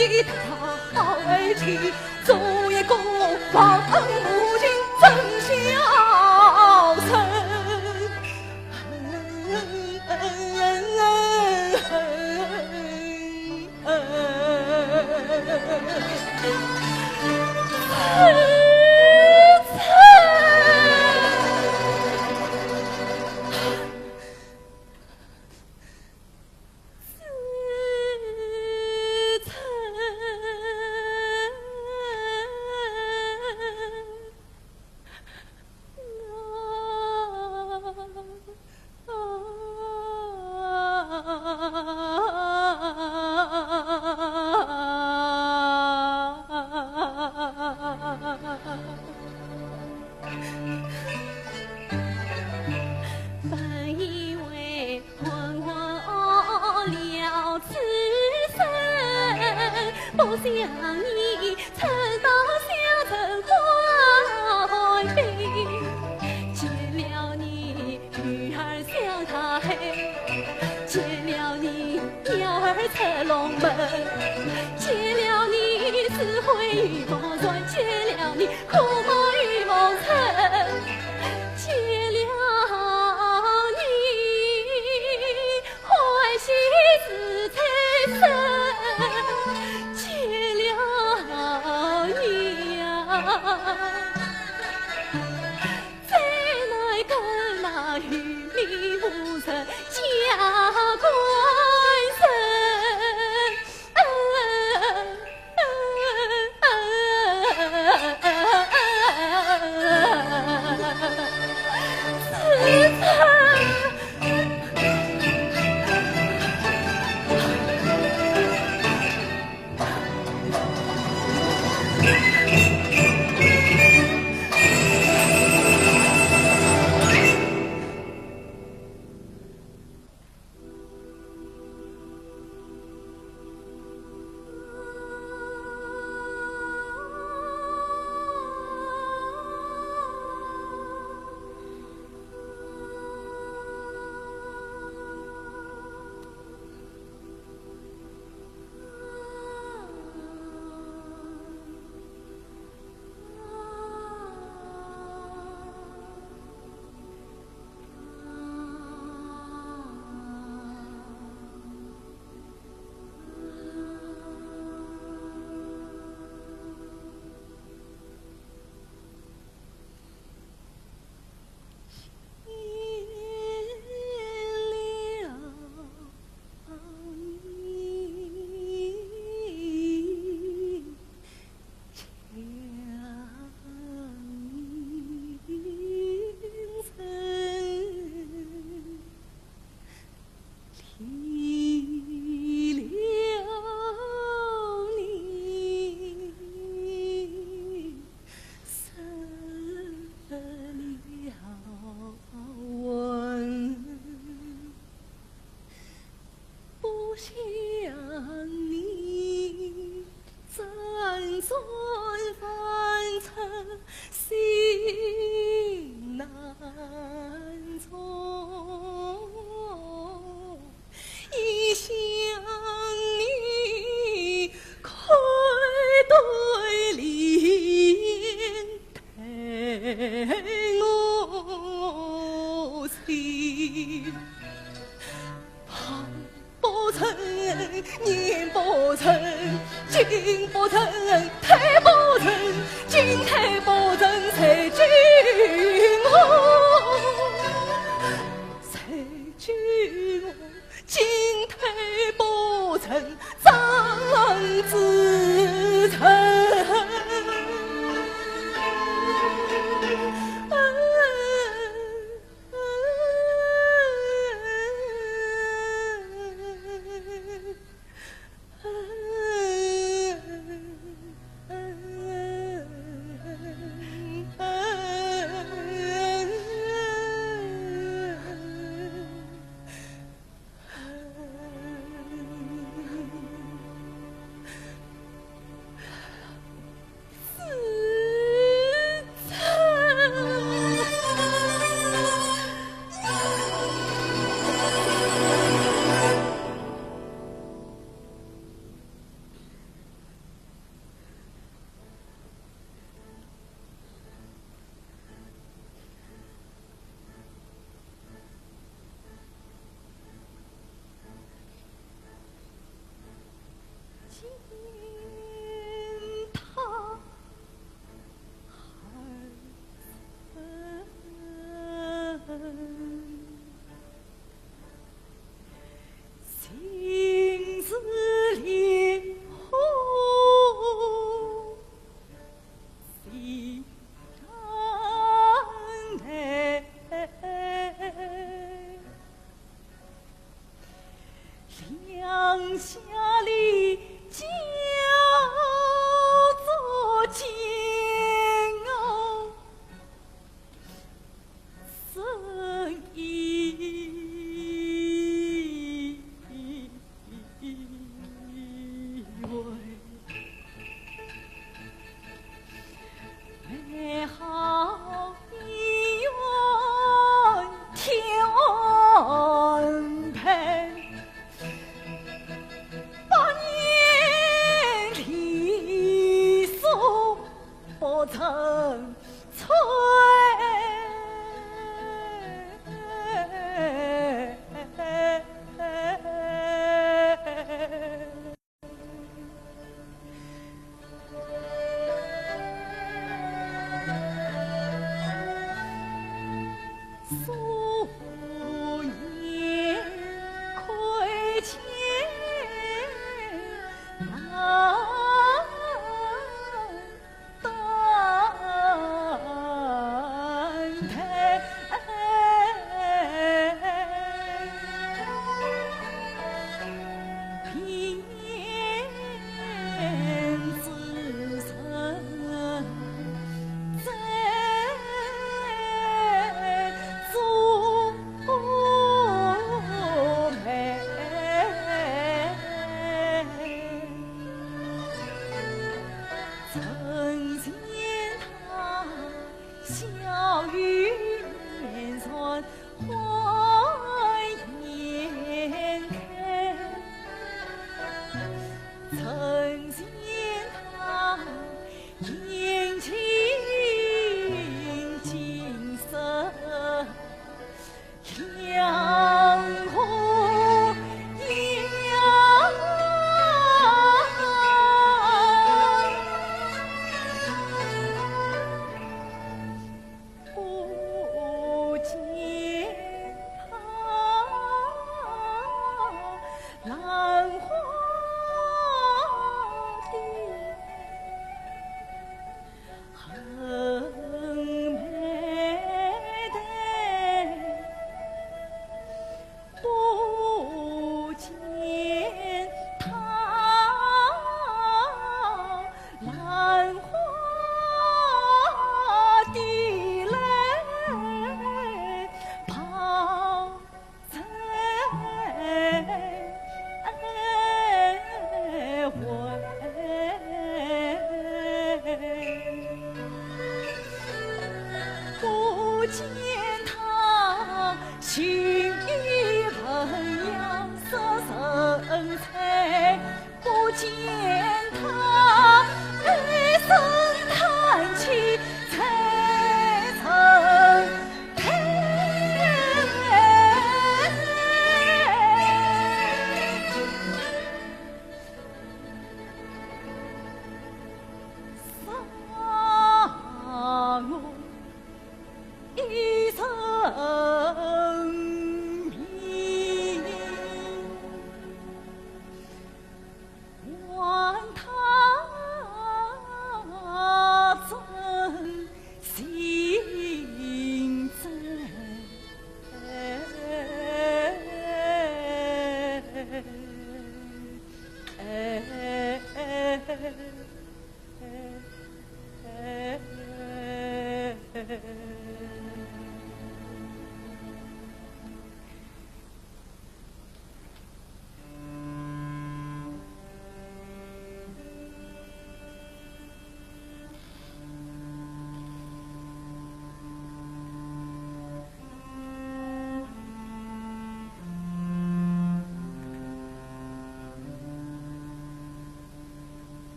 一他为妻，昨夜过往母亲真孝顺。本以为浑浑噩了此生，不想你曾到小城怀病，见了你女儿像他黑，见了你鸟儿出笼门，见了你死灰与梦转，见了你枯梦与梦成，见了你欢喜自在生，见了你呀，再来跟那玉米无尘家官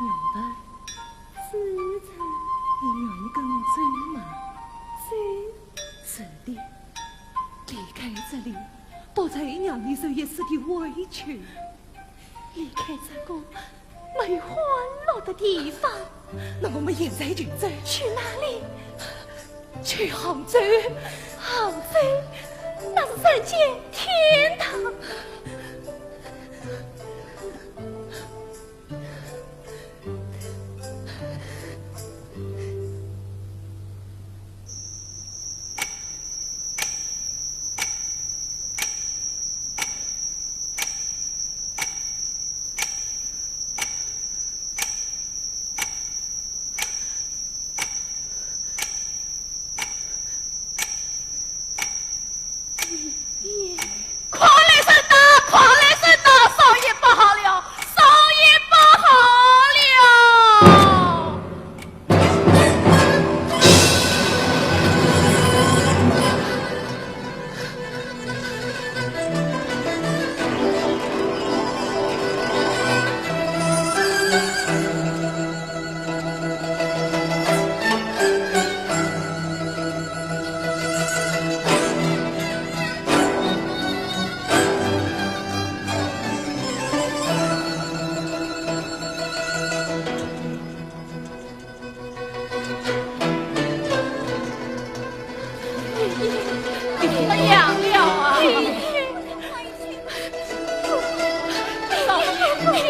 娘们，此次你愿意跟我走吗？走，是的。离开这里，不再让你受一丝的委屈。离开这个没欢乐的地方，那我们现在就走。去哪里？去杭州。杭州，那是人间天堂。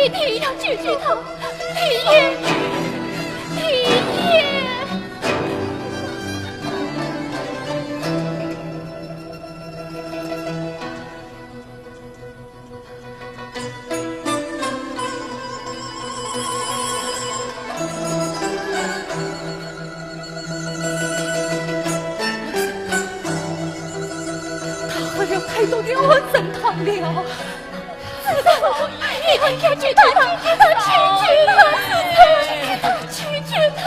一定要救救他！爷爷，爷爷！他喝了太多的温神汤了。你快去救他！去救他！去救他！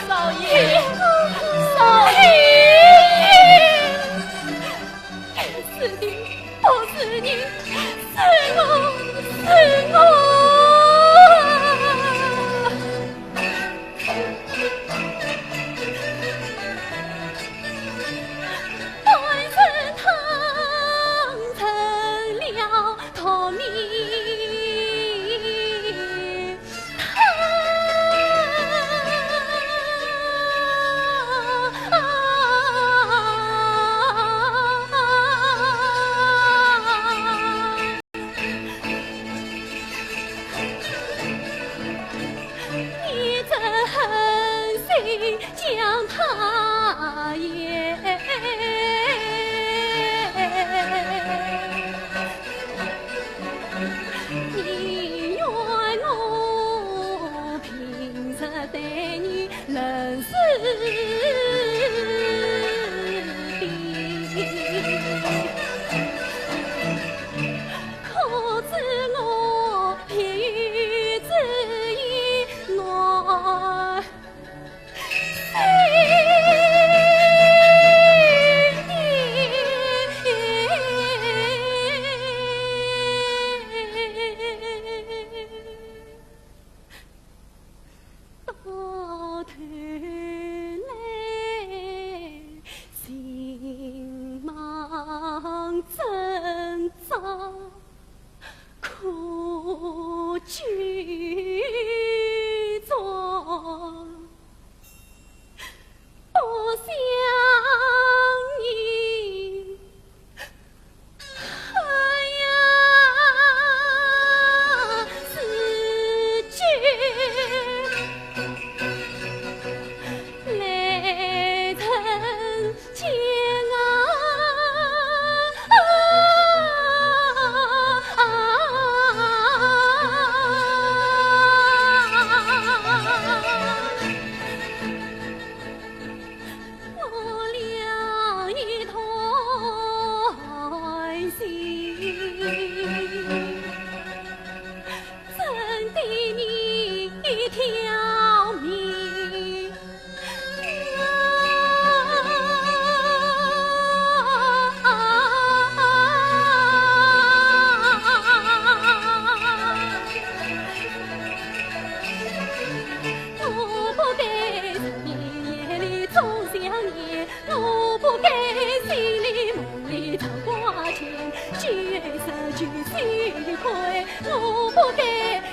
少爷，是你，不是你，是我。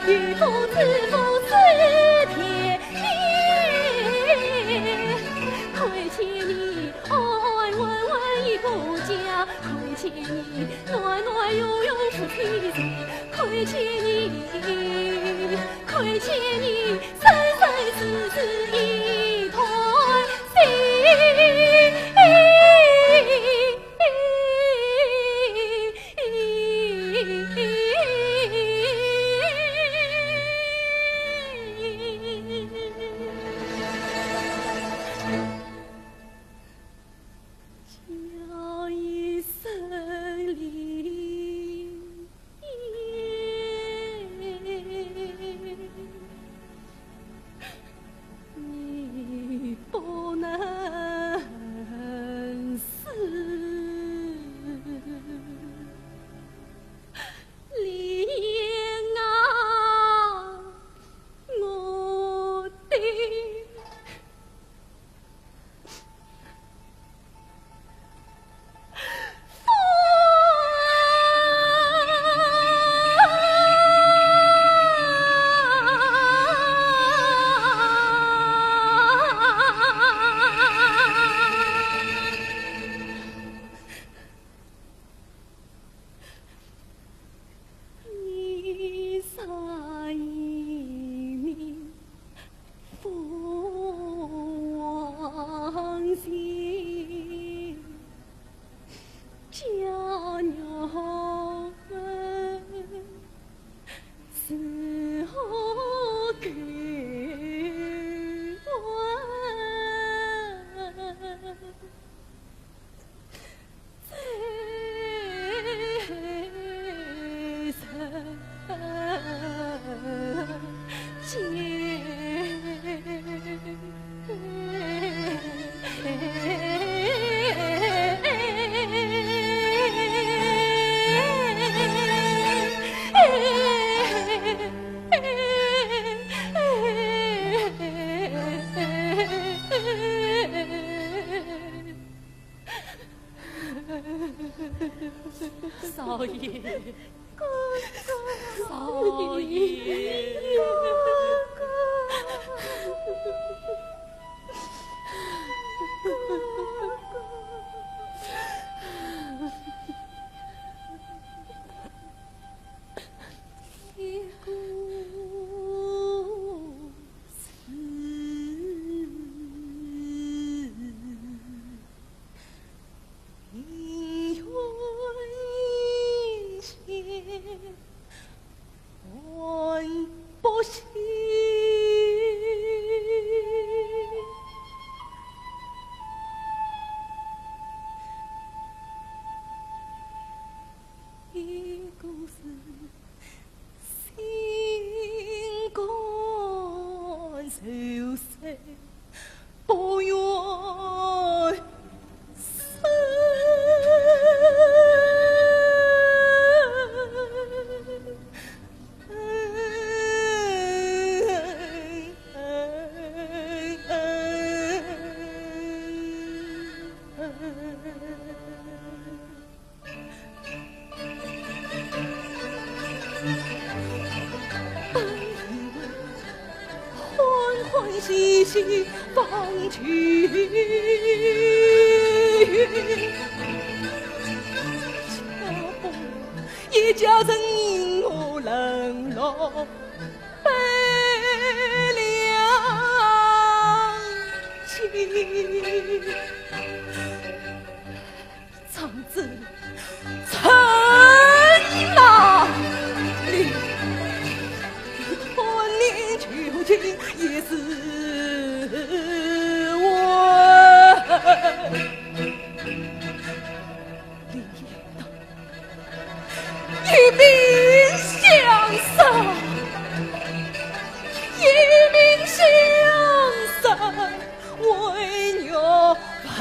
渔夫自负是天命，亏欠你爱爱稳稳一个家，亏欠你暖暖融融夫妻情，亏欠你，亏欠你生生世世一团心。叫一声离，你不能死，莲啊，我的。一沙一命不忘心，家鸟们死后给少爷，哥哥，少爷，哥一股思意远线万不息，一股思心肝受死，不愿生。欢欢喜喜放去，家父一家人因我冷落悲两情，长子成哪里？婚姻究竟也是我理当一命相守，一命相守，为娘分。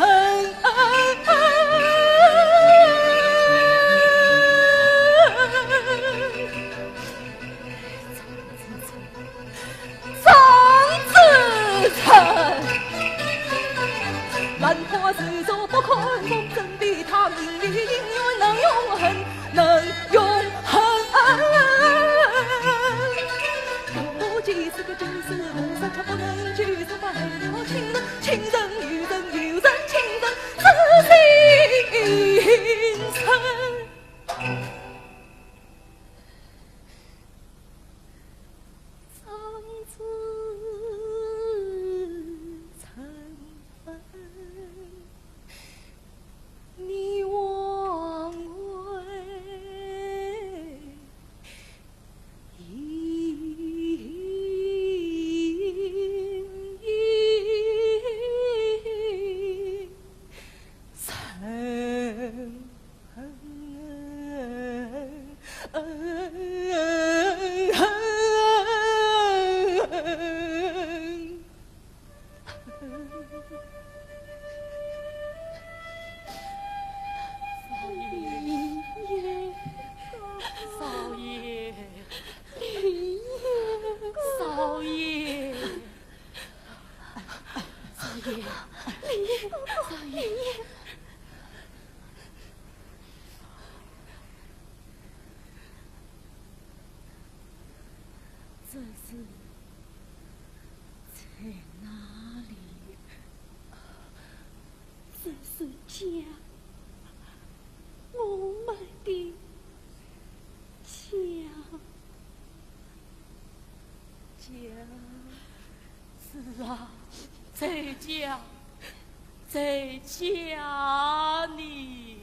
少爷，少爷，这是在哪里？这是家，我们的家。是啊，在家，在家里。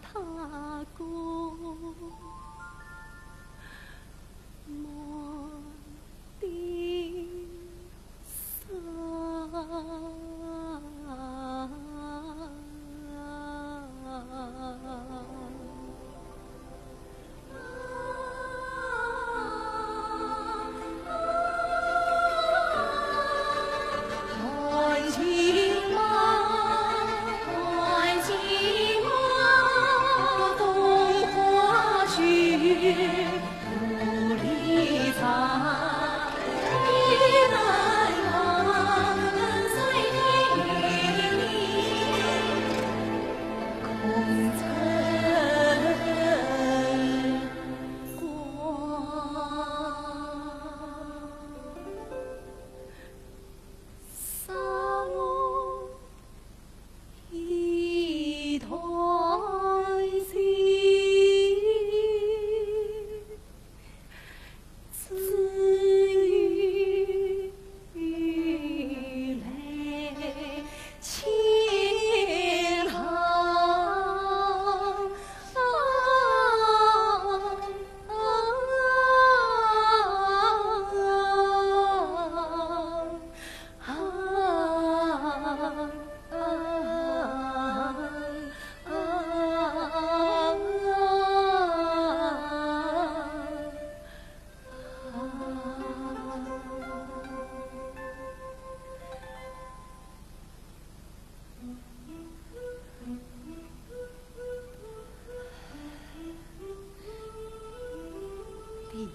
他过。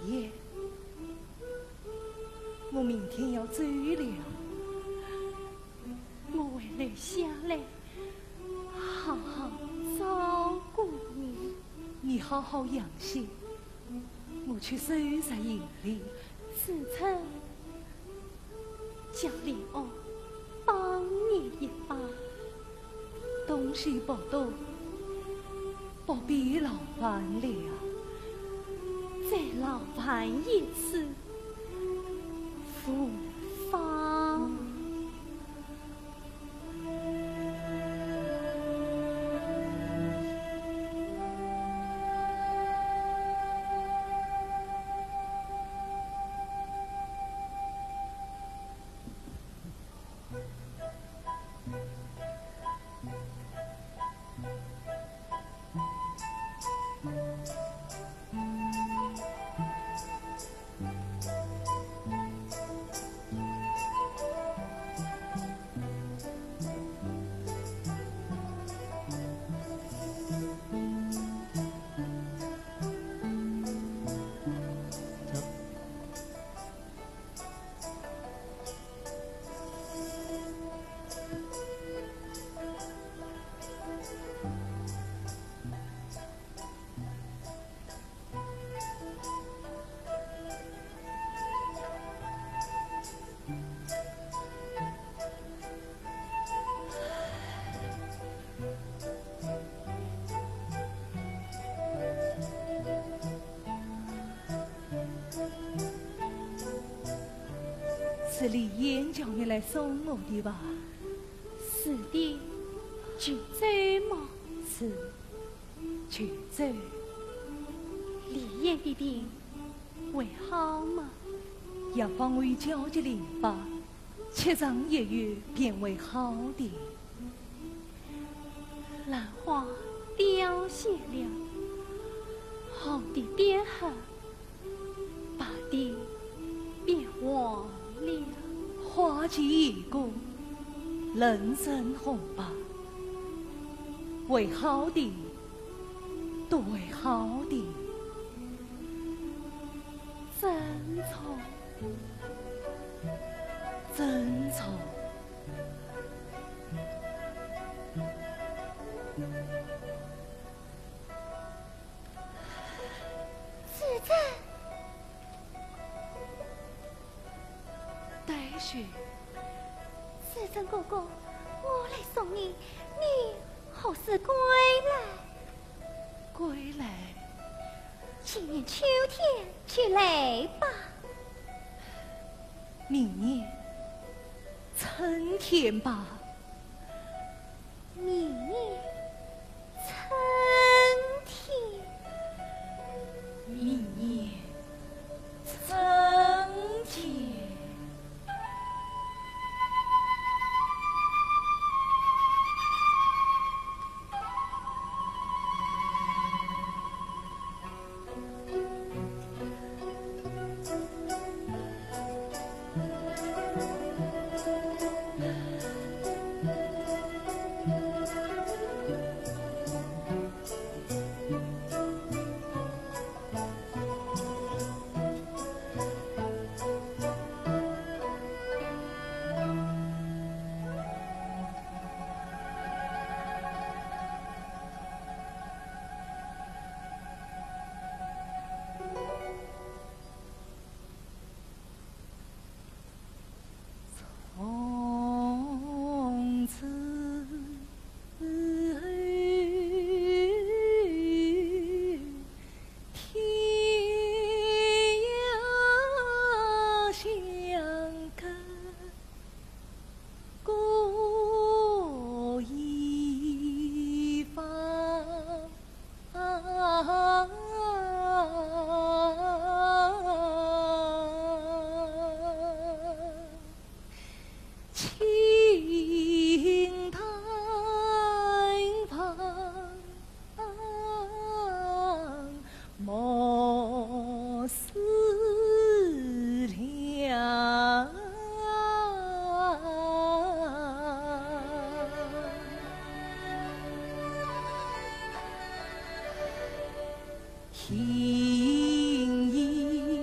言，我明天要走了，我会留下来，好好照顾你。你好好养心，我去收拾行李。时辰，叫莲藕帮你一把。东西不多，不必劳烦了。再劳烦一次，无妨。是李燕叫你来送我的吧？是的，就走嘛。是，就走。李燕的病会好吗？药方为焦急淋巴，吃上1月便会好的。兰花凋谢了，红的变黑，白的变黄了。花期已过，人生红白，会好的，都会好的。珍重，珍重。时辰，待续。时辰哥哥，我来送你，你何时归来？归来，今年秋天去来吧。明年春天吧。明年春天，明年春天。从此天涯相隔各一方。青苔旁，莫思量。听一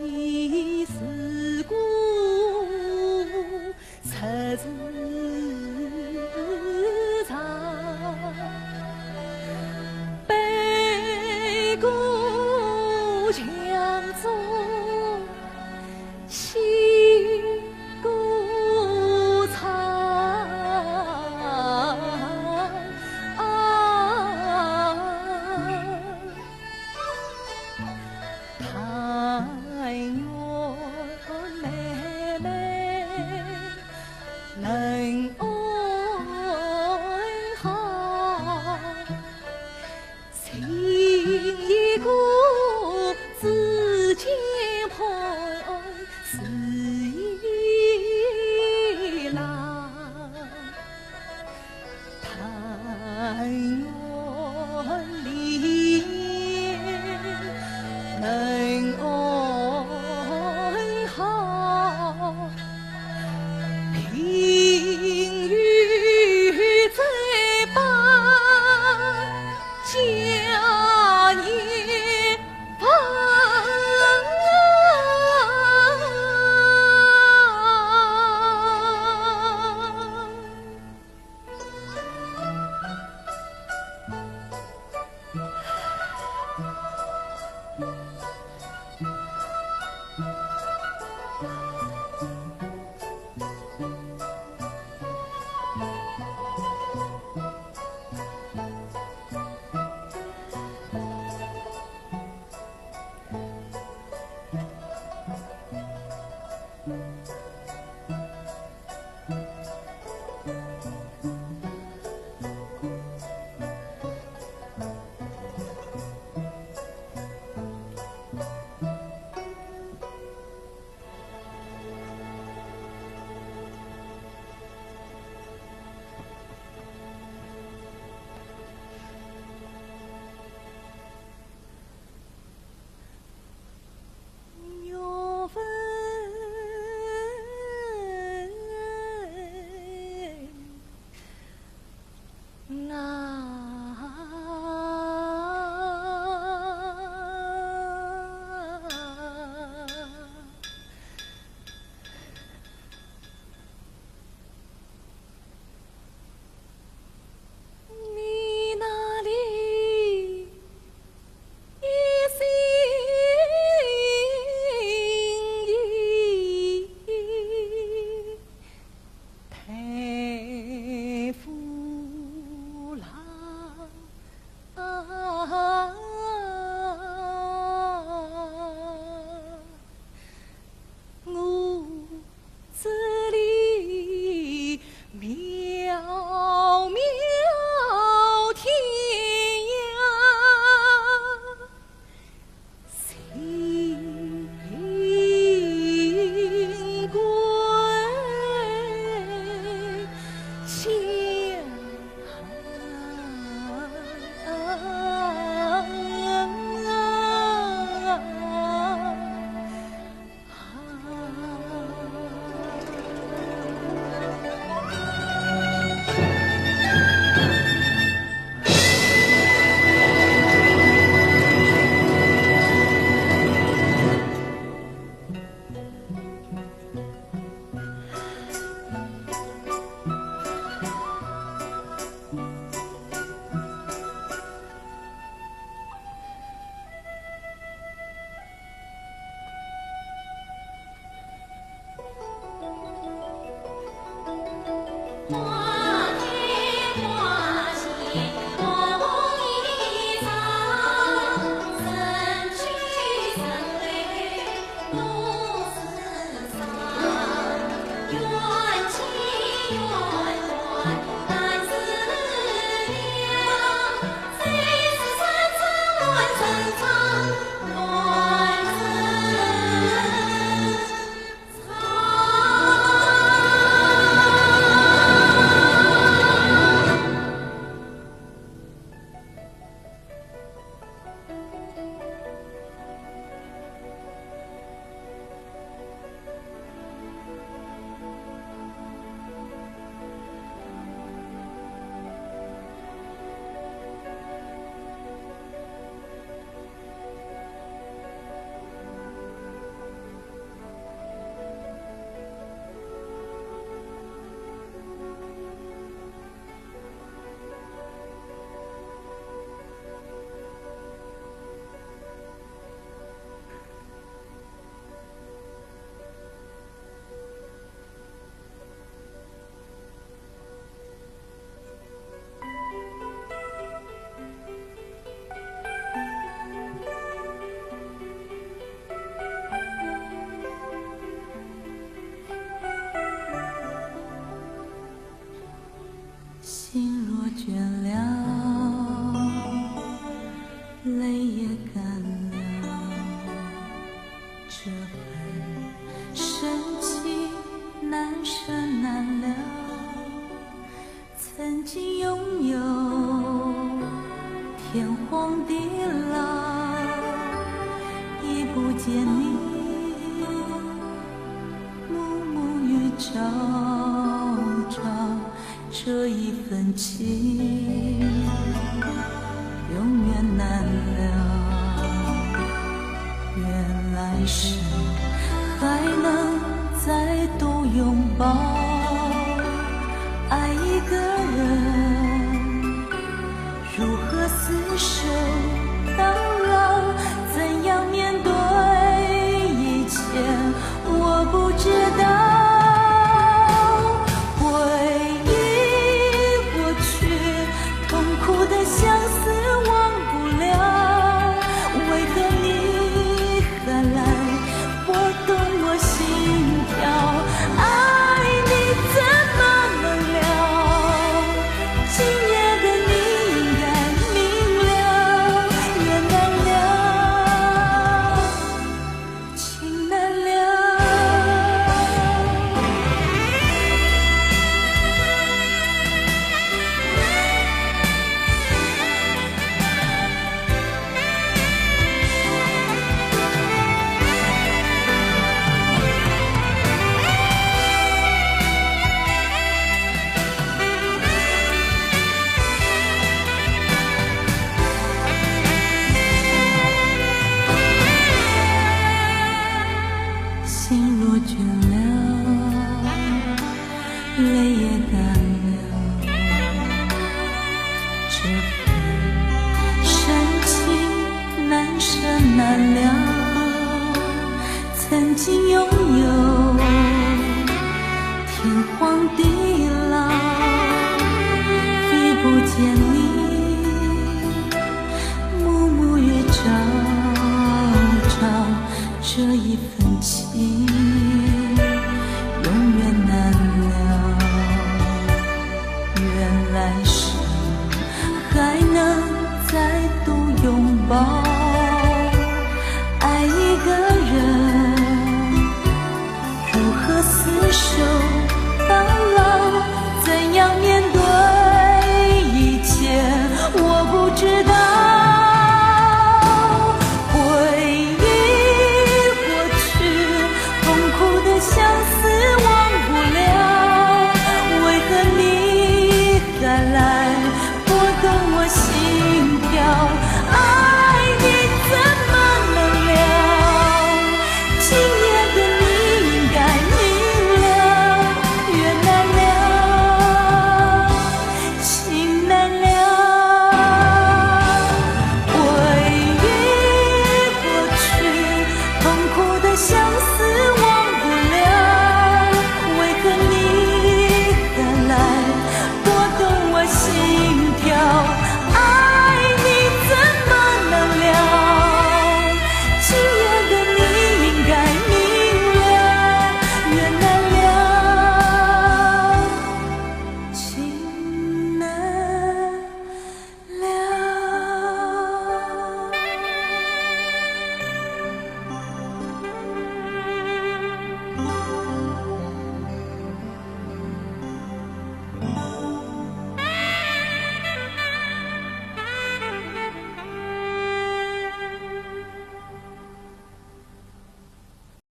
还能再度拥抱。